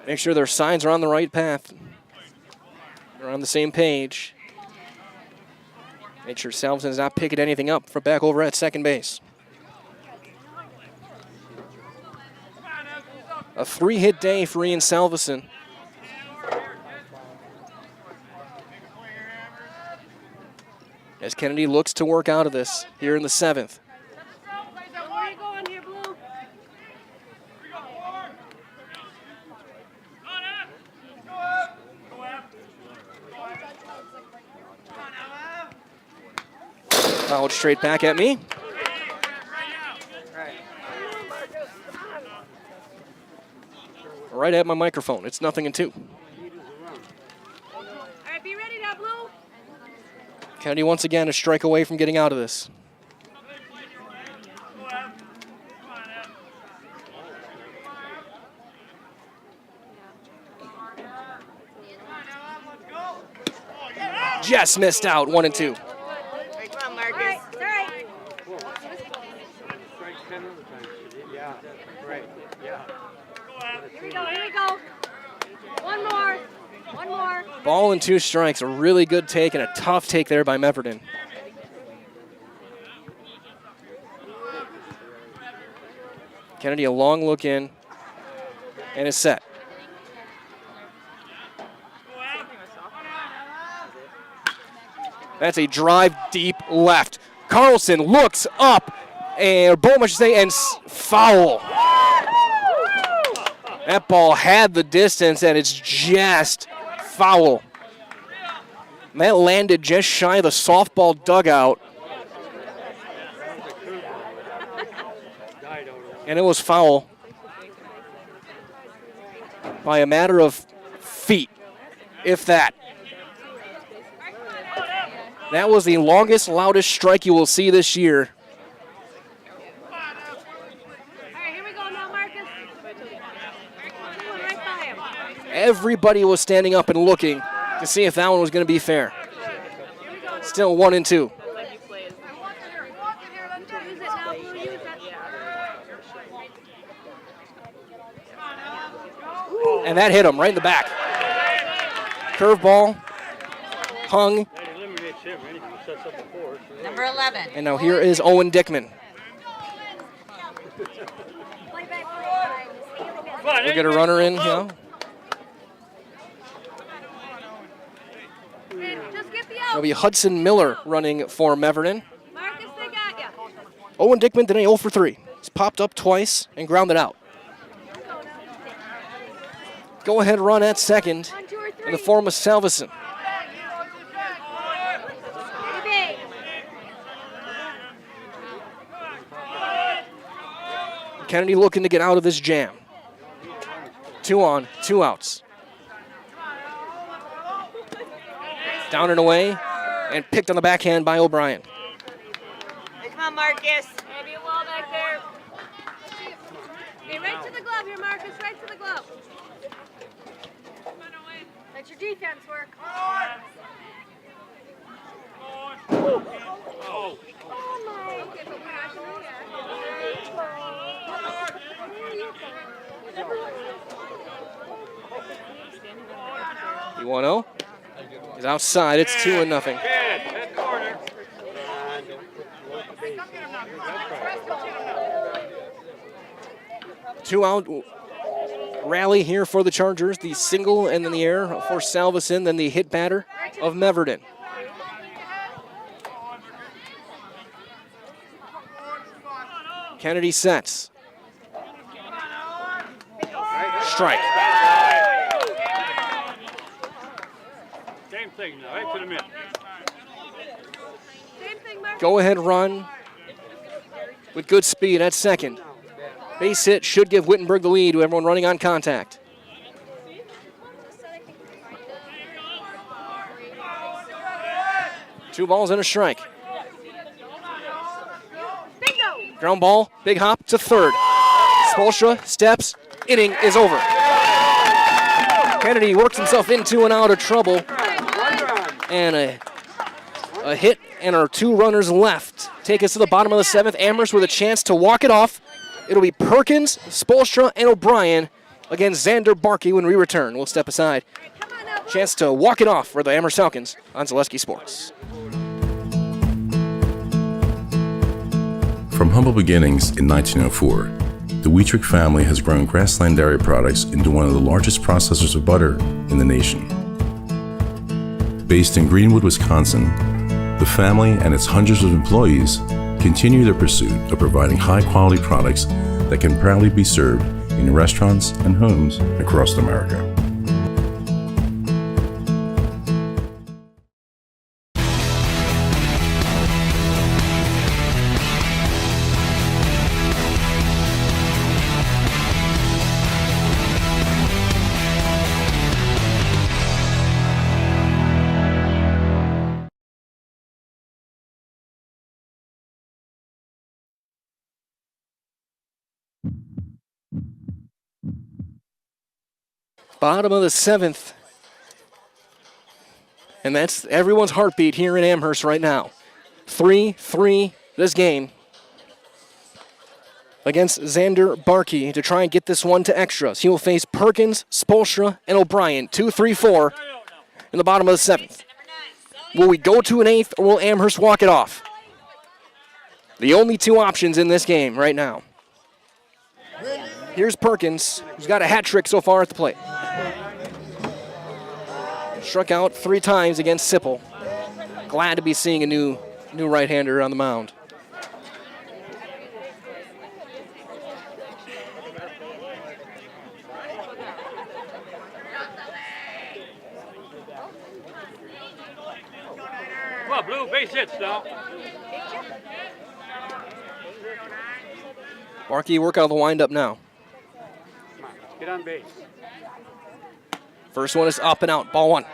make sure their signs are on the right path. They're on the same page. Make sure Salveson is not picking anything up from back over at second base. A 3-hit day for Ian Salveson. As Kennedy looks to work out of this here in the 7th. Fouled straight back at me. Right at my microphone. It's 0-2. All right, be ready now, Blue. Kennedy once again a strike away from getting out of this. Just missed out, 1-2. Come on, Marcus. All right. Yeah, right. Yeah. Here we go. Here we go. One more. One more. Ball and 2 strikes. A really good take and a tough take there by Meverden. Kennedy a long look in and is set. That's a drive deep left. Carlson looks up, and Bowman, I should say, and foul. That ball had the distance, and it's just foul. And that landed just shy of the softball dugout. And it was foul by a matter of feet, if that. That was the longest, loudest strike you will see this year. All right, here we go now, Marcus. Right by him. Everybody was standing up and looking to see if that one was going to be fair. Still 1-2. And that hit him right in the back. Curveball, hung. Number 11. And now here is Owen Dickman. We'll get a runner in here. It'll be Hudson Miller running for Meverton. Owen Dickman today 0 for 3. He's popped up twice and grounded out. Go ahead run at second in the form of Salveson. Kennedy looking to get out of this jam. 2 on, 2 outs. Down and away, and picked on the backhand by O'Brien. Hey, come on, Marcus. Maybe a wall back there. Hey, right to the glove here, Marcus. Right to the glove. Let your defense work. Oh my. Okay, but we're not going to 1-0 is outside. It's 2-0. 2-out rally here for the Chargers. The single and then the air for Salveson, then the hit batter of Meverton. Kennedy sets. Strike. Same thing now, right to the middle. Go ahead run with good speed at second. Base hit should give Wittenberg the lead to everyone running on contact. Two balls and a strike. Ground ball, big hop to third. Spolstra steps, inning is over. Kennedy works himself into and out of trouble. And a hit and our 2 runners left. Take us to the bottom of the 7th. Amherst with a chance to walk it off. It'll be Perkins, Spolstra, and O'Brien against Xander Barkey when we return. We'll step aside. Chance to walk it off for the Amherst Falcons on Zaleski Sports. From humble beginnings in 1904, the Wittenberg family has grown Grassland Dairy Products into one of the largest processors of butter in the nation. Based in Greenwood, Wisconsin, the family and its hundreds of employees continue their pursuit of providing high-quality products that can proudly be served in restaurants and homes across America. Bottom of the 7th. And that's everyone's heartbeat here in Amherst right now. 3-3 this game against Xander Barkey to try and get this one to extras. He will face Perkins, Spolstra, and O'Brien. 2-3-4 in the bottom of the 7th. Will we go to an 8th or will Amherst walk it off? The only 2 options in this game right now. Here's Perkins, who's got a hat trick so far at the plate. Struck out 3 times against Sipple. Glad to be seeing a new right-hander on the mound. Come on, Blue, base hits now. Barkey work out of the windup now. Get on base. First one is up and out, ball 1.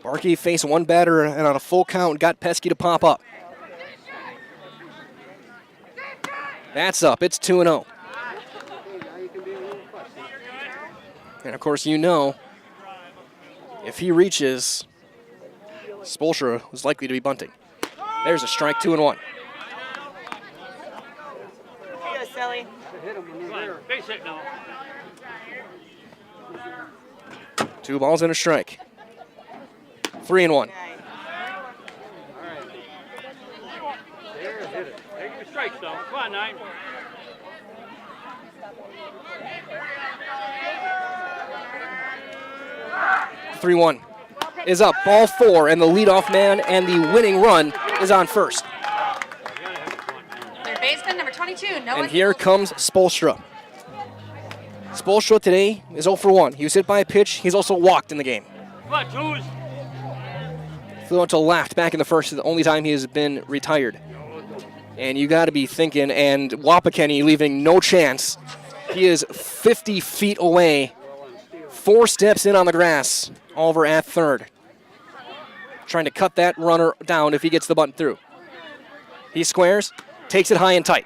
Barkey faced 1 batter and on a full count got Pesky to pop up. That's up, it's 2-0. And of course you know, if he reaches, Spolstra was likely to be bunting. There's a strike, 2-1. Here, Sally. Hit him when they're there. Base hit now. 2 balls and a strike. 3-1. There, hit it. Take the strikes though. Come on, 9. Three-1 is up. Ball 4, and the leadoff man and the winning run is on first. Third baseman, number 22, Noah. And here comes Spolstra. Spolstra today is 0 for 1. He was hit by a pitch. He's also walked in the game. Come on, twos. Flew out to left back in the first, the only time he has been retired. And you got to be thinking, and Wapakeni leaving no chance. He is 50 feet away, 4 steps in on the grass. Oliver at third. Trying to cut that runner down if he gets the bunt through. He squares, takes it high and tight.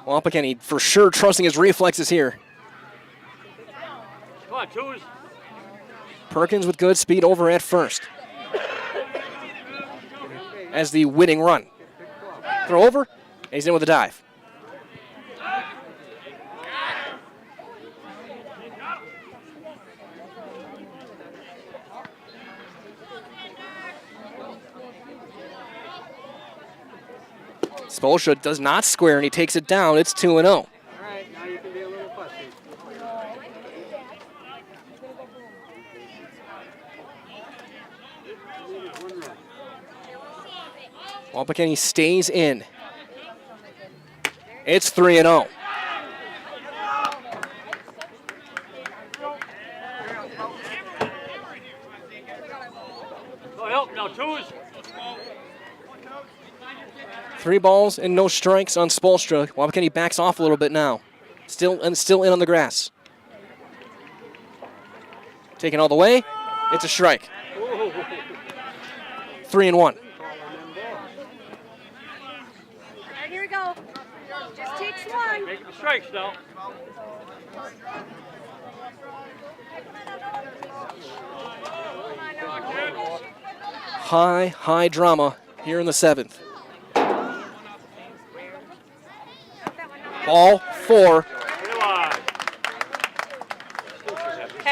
Wapakeni for sure trusting his reflexes here. Come on, twos. Perkins with good speed over at first. As the winning run. Throw over, and he's in with a dive. Spolstra does not square, and he takes it down. It's 2-0. All right, now you can be a little fussy. Wapakeni stays in. It's 3-0. Oh, help now, twos. 3 balls and no strikes on Spolstra. Wapakeni backs off a little bit now. Still in on the grass. Taken all the way. It's a strike. 3-1. All right, here we go. Just takes one. Make the strikes now. High drama here in the 7th. Ball 4.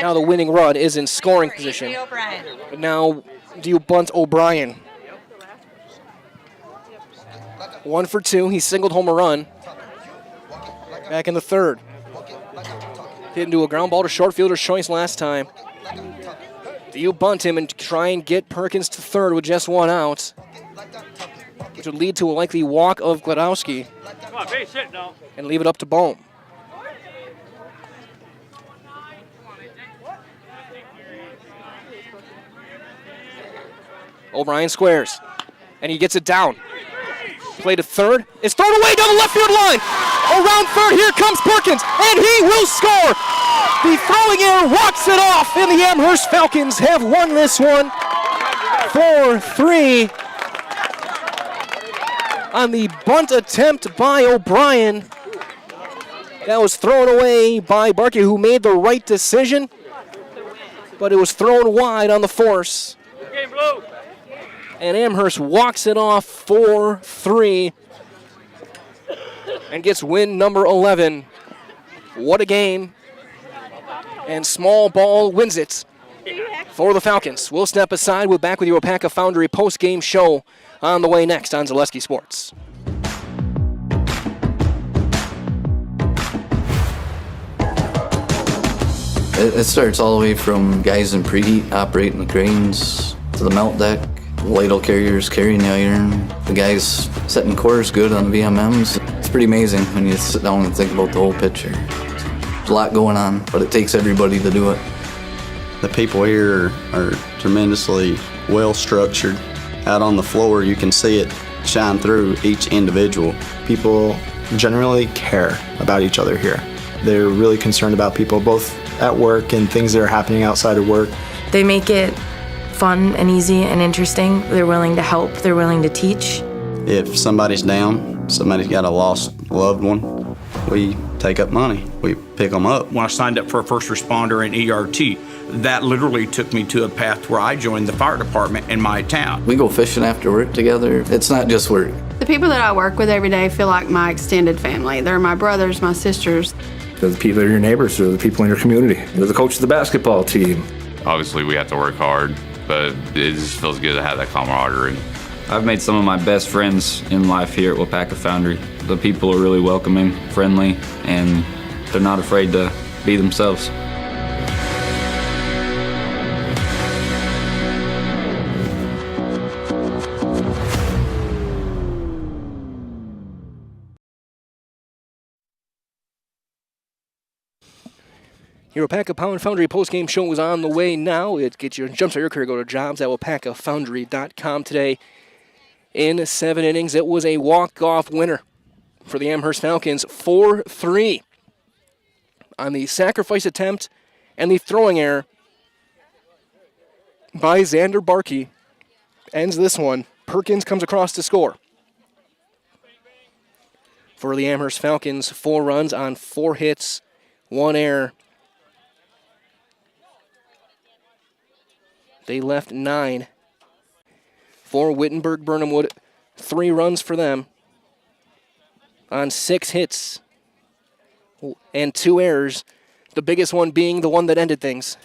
Now the winning run is in scoring position. But now do you bunt O'Brien? 1 for 2. He singled home a run. Back in the 3rd. Hit into a ground ball to short fielder's choice last time. Do you bunt him and try and get Perkins to 3rd with just 1 out? Which would lead to a likely walk of Gladowski. Come on, base hit now. And leave it up to Bohm. O'Brien squares, and he gets it down. Play to 3rd. It's thrown away down the left field line. Around 3rd, here comes Perkins, and he will score. The throwing error walks it off, and the Amherst Falcons have won this one 4-3. On the bunt attempt by O'Brien. That was thrown away by Barkey, who made the right decision, but it was thrown wide on the force. Game blue. And Amherst walks it off 4-3 and gets win number 11. What a game. And small ball wins it for the Falcons. We'll step aside. We're back with your Wapaka Foundry post-game show on the way next on Zaleski Sports. It starts all the way from guys in preheat operating the cranes to the melt deck, ladle carriers carrying the iron, the guys setting course good on the VMMs. It's pretty amazing when you sit down and think about the whole picture. There's a lot going on, but it takes everybody to do it. The people here are tremendously well structured. Out on the floor, you can see it shine through each individual. People generally care about each other here. They're really concerned about people, both at work and things that are happening outside of work. They make it fun and easy and interesting. They're willing to help. They're willing to teach. If somebody's down, somebody's got a lost loved one, we take up money. We pick them up. When I signed up for a first responder and ERT, that literally took me to a path where I joined the fire department in my town. We go fishing after work together. It's not just work. The people that I work with every day feel like my extended family. They're my brothers, my sisters. They're the people that are your neighbors. They're the people in your community. They're the coach of the basketball team. Obviously, we have to work hard, but it just feels good to have that camaraderie. I've made some of my best friends in life here at WIAA Foundry. The people are really welcoming, friendly, and they're not afraid to be themselves. Your WIAA Foundry postgame show is on the way now. It gets you jumpstart your career. Go to jobs@wapakafoundry.com today. In 7 innings, it was a walk-off winner for the Amherst Falcons, 4-3. On the sacrifice attempt and the throwing error by Xander Barkey ends this one. Perkins comes across to score. For the Amherst Falcons, 4 runs on 4 hits, 1 error. They left 9. For Wittenberg-Birnamwood, 3 runs for them on 6 hits and 2 errors, the biggest one being the one that ended things.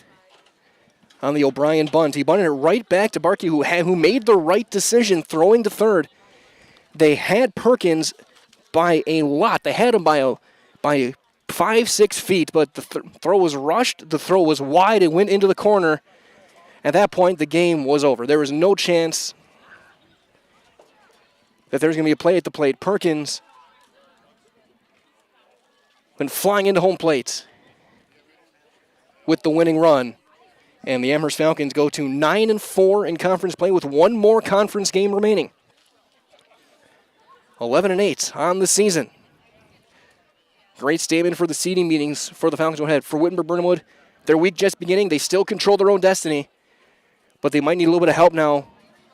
On the O'Brien bunt, he bunted it right back to Barkey, who made the right decision throwing to third. They had Perkins by a lot. They had him by 5-6 feet, but the throw was rushed. The throw was wide. It went into the corner. At that point, the game was over. There was no chance that there was going to be a play at the plate. Perkins went flying into home plate with the winning run. And the Amherst Falcons go to 9-4 in conference play with 1 more conference game remaining. 11-8 on the season. Great statement for the seeding meetings for the Falcons. Go ahead. For Wittenberg-Birnamwood, their week just beginning. They still control their own destiny, but they might need a little bit of help now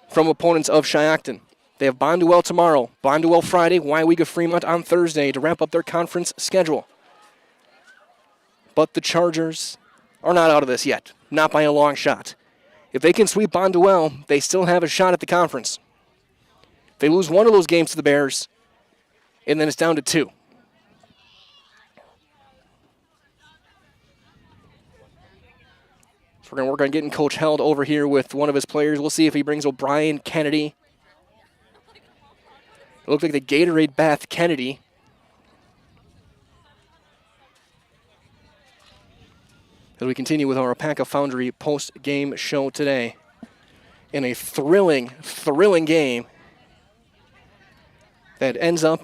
from opponents of Shiocton. They have Bonduel tomorrow, Bonduel Friday, WIAA Fremont on Thursday to wrap up their conference schedule. But the Chargers are not out of this yet, not by a long shot. If they can sweep Bonduel, they still have a shot at the conference. If they lose one of those games to the Bears, and then it's down to 2. So we're going to work on getting Coach Held over here with one of his players. We'll see if he brings O'Brien Kennedy. It looked like the Gatorade Bath Kennedy. As we continue with our WIAA Foundry post-game show today. In a thrilling game that ends up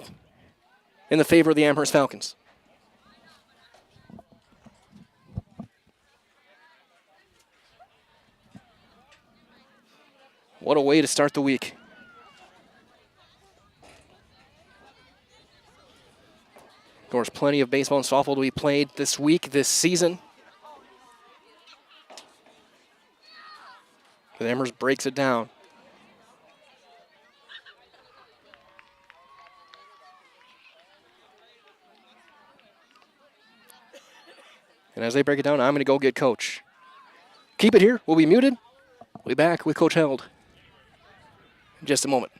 in the favor of the Amherst Falcons. What a way to start the week. Of course, plenty of baseball and softball to be played this week, this season. But Amherst breaks it down. And as they break it down, I'm going to go get Coach. Keep it here. We'll be muted. We'll be back with Coach Held in just a moment.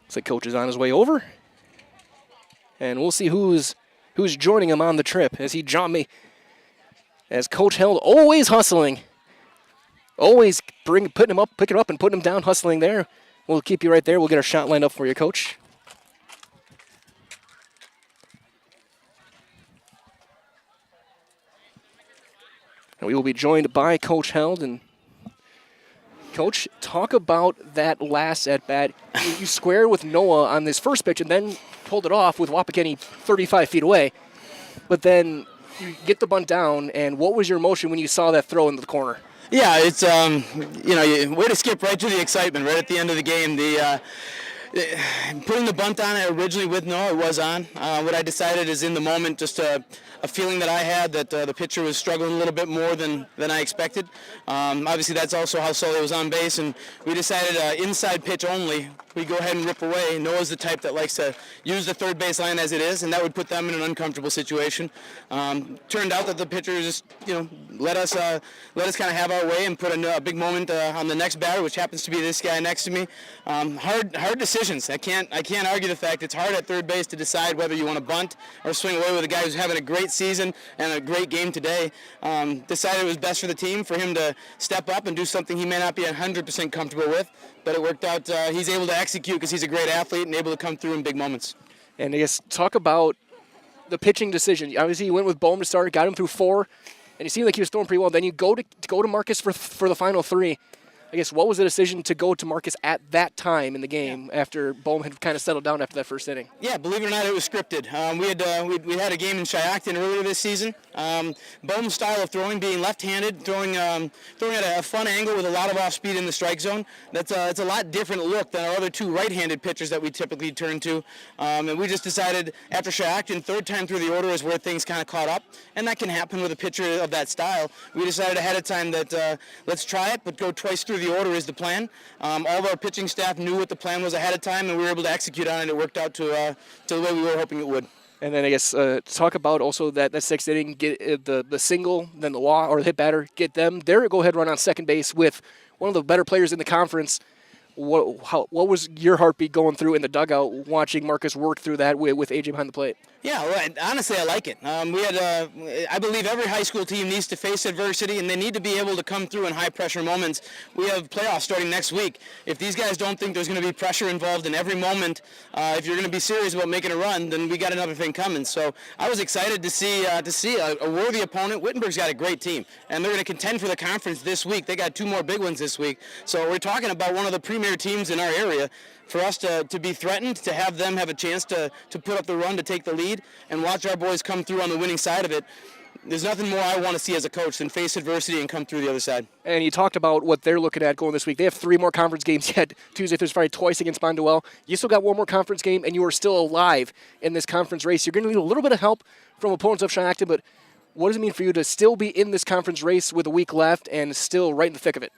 Looks like Coach is on his way over. And we'll see who's joining him on the trip as as Coach Held always hustling. Always picking him up and putting him down, hustling there. We'll keep you right there. We'll get our shot lined up for you, Coach. And we will be joined by Coach Held. And Coach, talk about that last at-bat. You squared with Noah on this first pitch and then pulled it off with Wapakeni 35 feet away. But then you get the bunt down, and what was your emotion when you saw that throw into the corner? Yeah, it's way to skip right to the excitement right at the end of the game. Putting the bunt on it originally with no, it was on. What I decided is in the moment, just a feeling that I had that the pitcher was struggling a little bit more than I expected. Obviously, that's also how Sully was on base, and we decided inside pitch only. We go ahead and rip away. Noah's the type that likes to use the third base line as it is, and that would put them in an uncomfortable situation. Turned out that the pitcher just, let us kind of have our way and put a big moment on the next batter, which happens to be this guy next to me. Hard decisions. I can't argue the fact it's hard at third base to decide whether you want to bunt or swing away with a guy who's having a great season and a great game today. Decided it was best for the team for him to step up and do something he may not be 100% comfortable with, but it worked out. He's able to execute because he's a great athlete and able to come through in big moments. And I guess talk about the pitching decision. Obviously, you went with Bohm to start, got him through 4, and he seemed like he was throwing pretty well. Then you go to Marcus for the final 3. I guess what was the decision to go to Marcus at that time in the game after Bohm had kind of settled down after that first inning? Yeah, believe it or not, it was scripted. We had a game in Shiocton earlier this season. Bohm's style of throwing, being left-handed, throwing at a fun angle with a lot of off-speed in the strike zone. It's a lot different look than our other 2 right-handed pitchers that we typically turn to. And we just decided after Shiocton, third time through the order is where things kind of caught up, and that can happen with a pitcher of that style. We decided ahead of time that let's try it, but go twice through the order is the plan. All of our pitching staff knew what the plan was ahead of time, and we were able to execute on it. It worked out to the way we were hoping it would. And then I guess talk about also that 6th inning, get the single, then the walk or the hit batter, get them their go-ahead run on second base with one of the better players in the conference. What was your heartbeat going through in the dugout watching Marcus work through that with AJ behind the plate? Yeah, well, honestly, I like it. I believe every high school team needs to face adversity, and they need to be able to come through in high-pressure moments. We have playoffs starting next week. If these guys don't think there's going to be pressure involved in every moment, if you're going to be serious about making a run, then we got another thing coming. So I was excited to see a worthy opponent. Wittenberg's got a great team, and they're going to contend for the conference this week. They got 2 more big ones this week. So we're talking about one of the premier teams in our area. For us to be threatened, to have them have a chance to put up the run, to take the lead, and watch our boys come through on the winning side of it, there's nothing more I want to see as a coach than face adversity and come through the other side. And you talked about what they're looking at going this week. They have 3 more conference games yet, Tuesday, Thursday, Friday, twice against Bondwell. You still got 1 more conference game, and you are still alive in this conference race. You're going to need a little bit of help from opponents of Shiocton, but what does it mean for you to still be in this conference race with a week left and still right in the thick of it?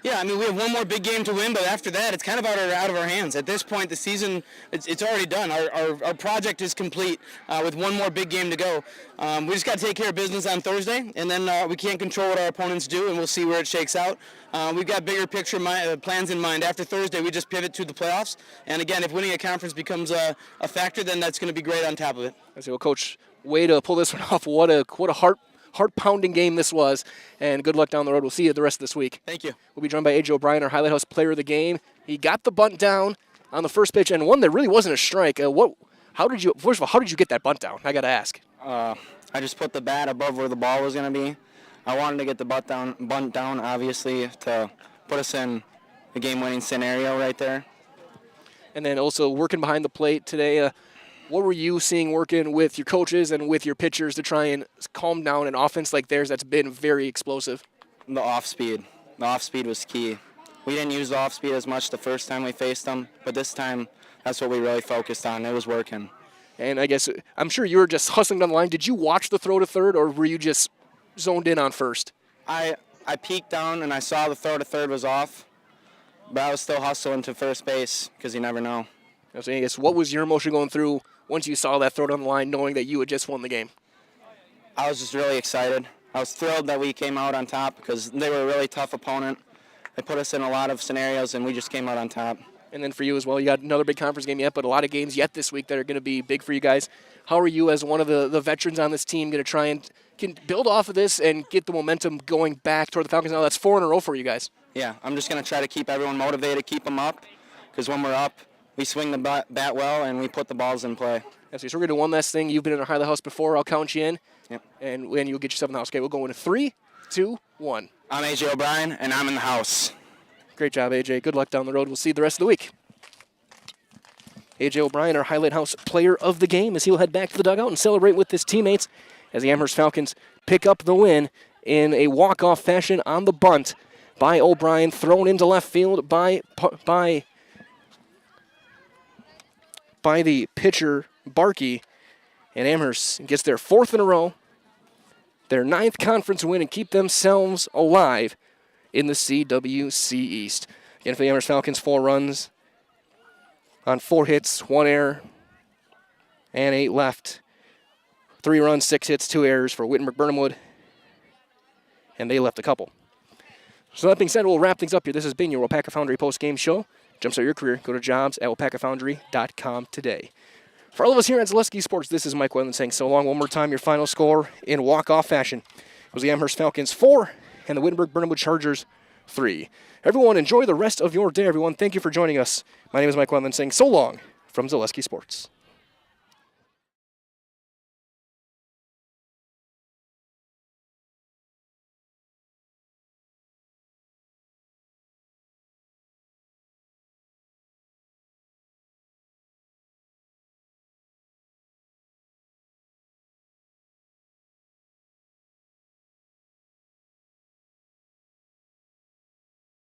Yeah, I mean, we have 1 more big game to win, but after that, it's kind of out of our hands. At this point, the season, it's already done. Our project is complete with 1 more big game to go. We just got to take care of business on Thursday, and then we can't control what our opponents do, and we'll see where it shakes out. We've got bigger picture plans in mind. After Thursday, we just pivot to the playoffs. And again, if winning a conference becomes a factor, then that's going to be great on top of it. I say, well, Coach, way to pull this one off. What a heart-pounding game this was, and good luck down the road. We'll see you the rest of this week. Thank you. We'll be joined by A.J. O'Brien, our Highlight House player of the game. He got the bunt down on the first pitch, and one that really wasn't a strike. How did you get that bunt down? I got to ask. I just put the bat above where the ball was going to be. I wanted to get the bunt down, obviously, to put us in a game-winning scenario right there. And then also working behind the plate today, what were you seeing working with your coaches and with your pitchers to try and calm down an offense like theirs that's been very explosive? The off-speed. The off-speed was key. We didn't use the off-speed as much the first time we faced them, but this time that's what we really focused on. It was working. And I guess I'm sure you were just hustling down the line. Did you watch the throw to third, or were you just zoned in on first? I peeked down and I saw the throw to third was off, but I was still hustling to first base because you never know. I guess what was your emotion going through once you saw that throw down the line, knowing that you had just won the game? I was just really excited. I was thrilled that we came out on top because they were a really tough opponent. They put us in a lot of scenarios, and we just came out on top. And then for you as well, you got another big conference game yet, but a lot of games yet this week that are going to be big for you guys. How are you as one of the veterans on this team going to try and can build off of this and get the momentum going back toward the Falcons? Now that's 4 in a row for you guys. Yeah, I'm just going to try to keep everyone motivated, keep them up, because when we're up, we swing the bat well, and we put the balls in play. So we're going to do one last thing. You've been in our Highlight House before. I'll count you in. Yep. And you'll get yourself in the house. Okay, we'll go into 3, 2, 1. I'm A.J. O'Brien, and I'm in the house. Great job, A.J. Good luck down the road. We'll see you the rest of the week. A.J. O'Brien, our Highlight House player of the game, as he'll head back to the dugout and celebrate with his teammates as the Amherst Falcons pick up the win in a walk-off fashion on the bunt by O'Brien, thrown into left field by by the pitcher, Barkey, and Amherst gets their 4th in a row, their 9th conference win, and keep themselves alive in the CWC East. Again, for the Amherst Falcons, 4 runs on 4 hits, 1 error, and 8 left. 3 runs, 6 hits, 2 errors for Wittenberg-Birnamwood, and they left a couple. So that being said, we'll wrap things up here. This has been your Wapaka Foundry post-game show. Jumpstart your career. Go to jobs@wapakafoundry.com today. For all of us here at Zaleski Sports, this is Mike Whalen saying so long. One more time, your final score in walk-off fashion was the Amherst Falcons 4 and the Wittenberg-Birnamwood Chargers 3. Everyone, enjoy the rest of your day, everyone. Thank you for joining us. My name is Mike Whalen saying so long from Zaleski Sports.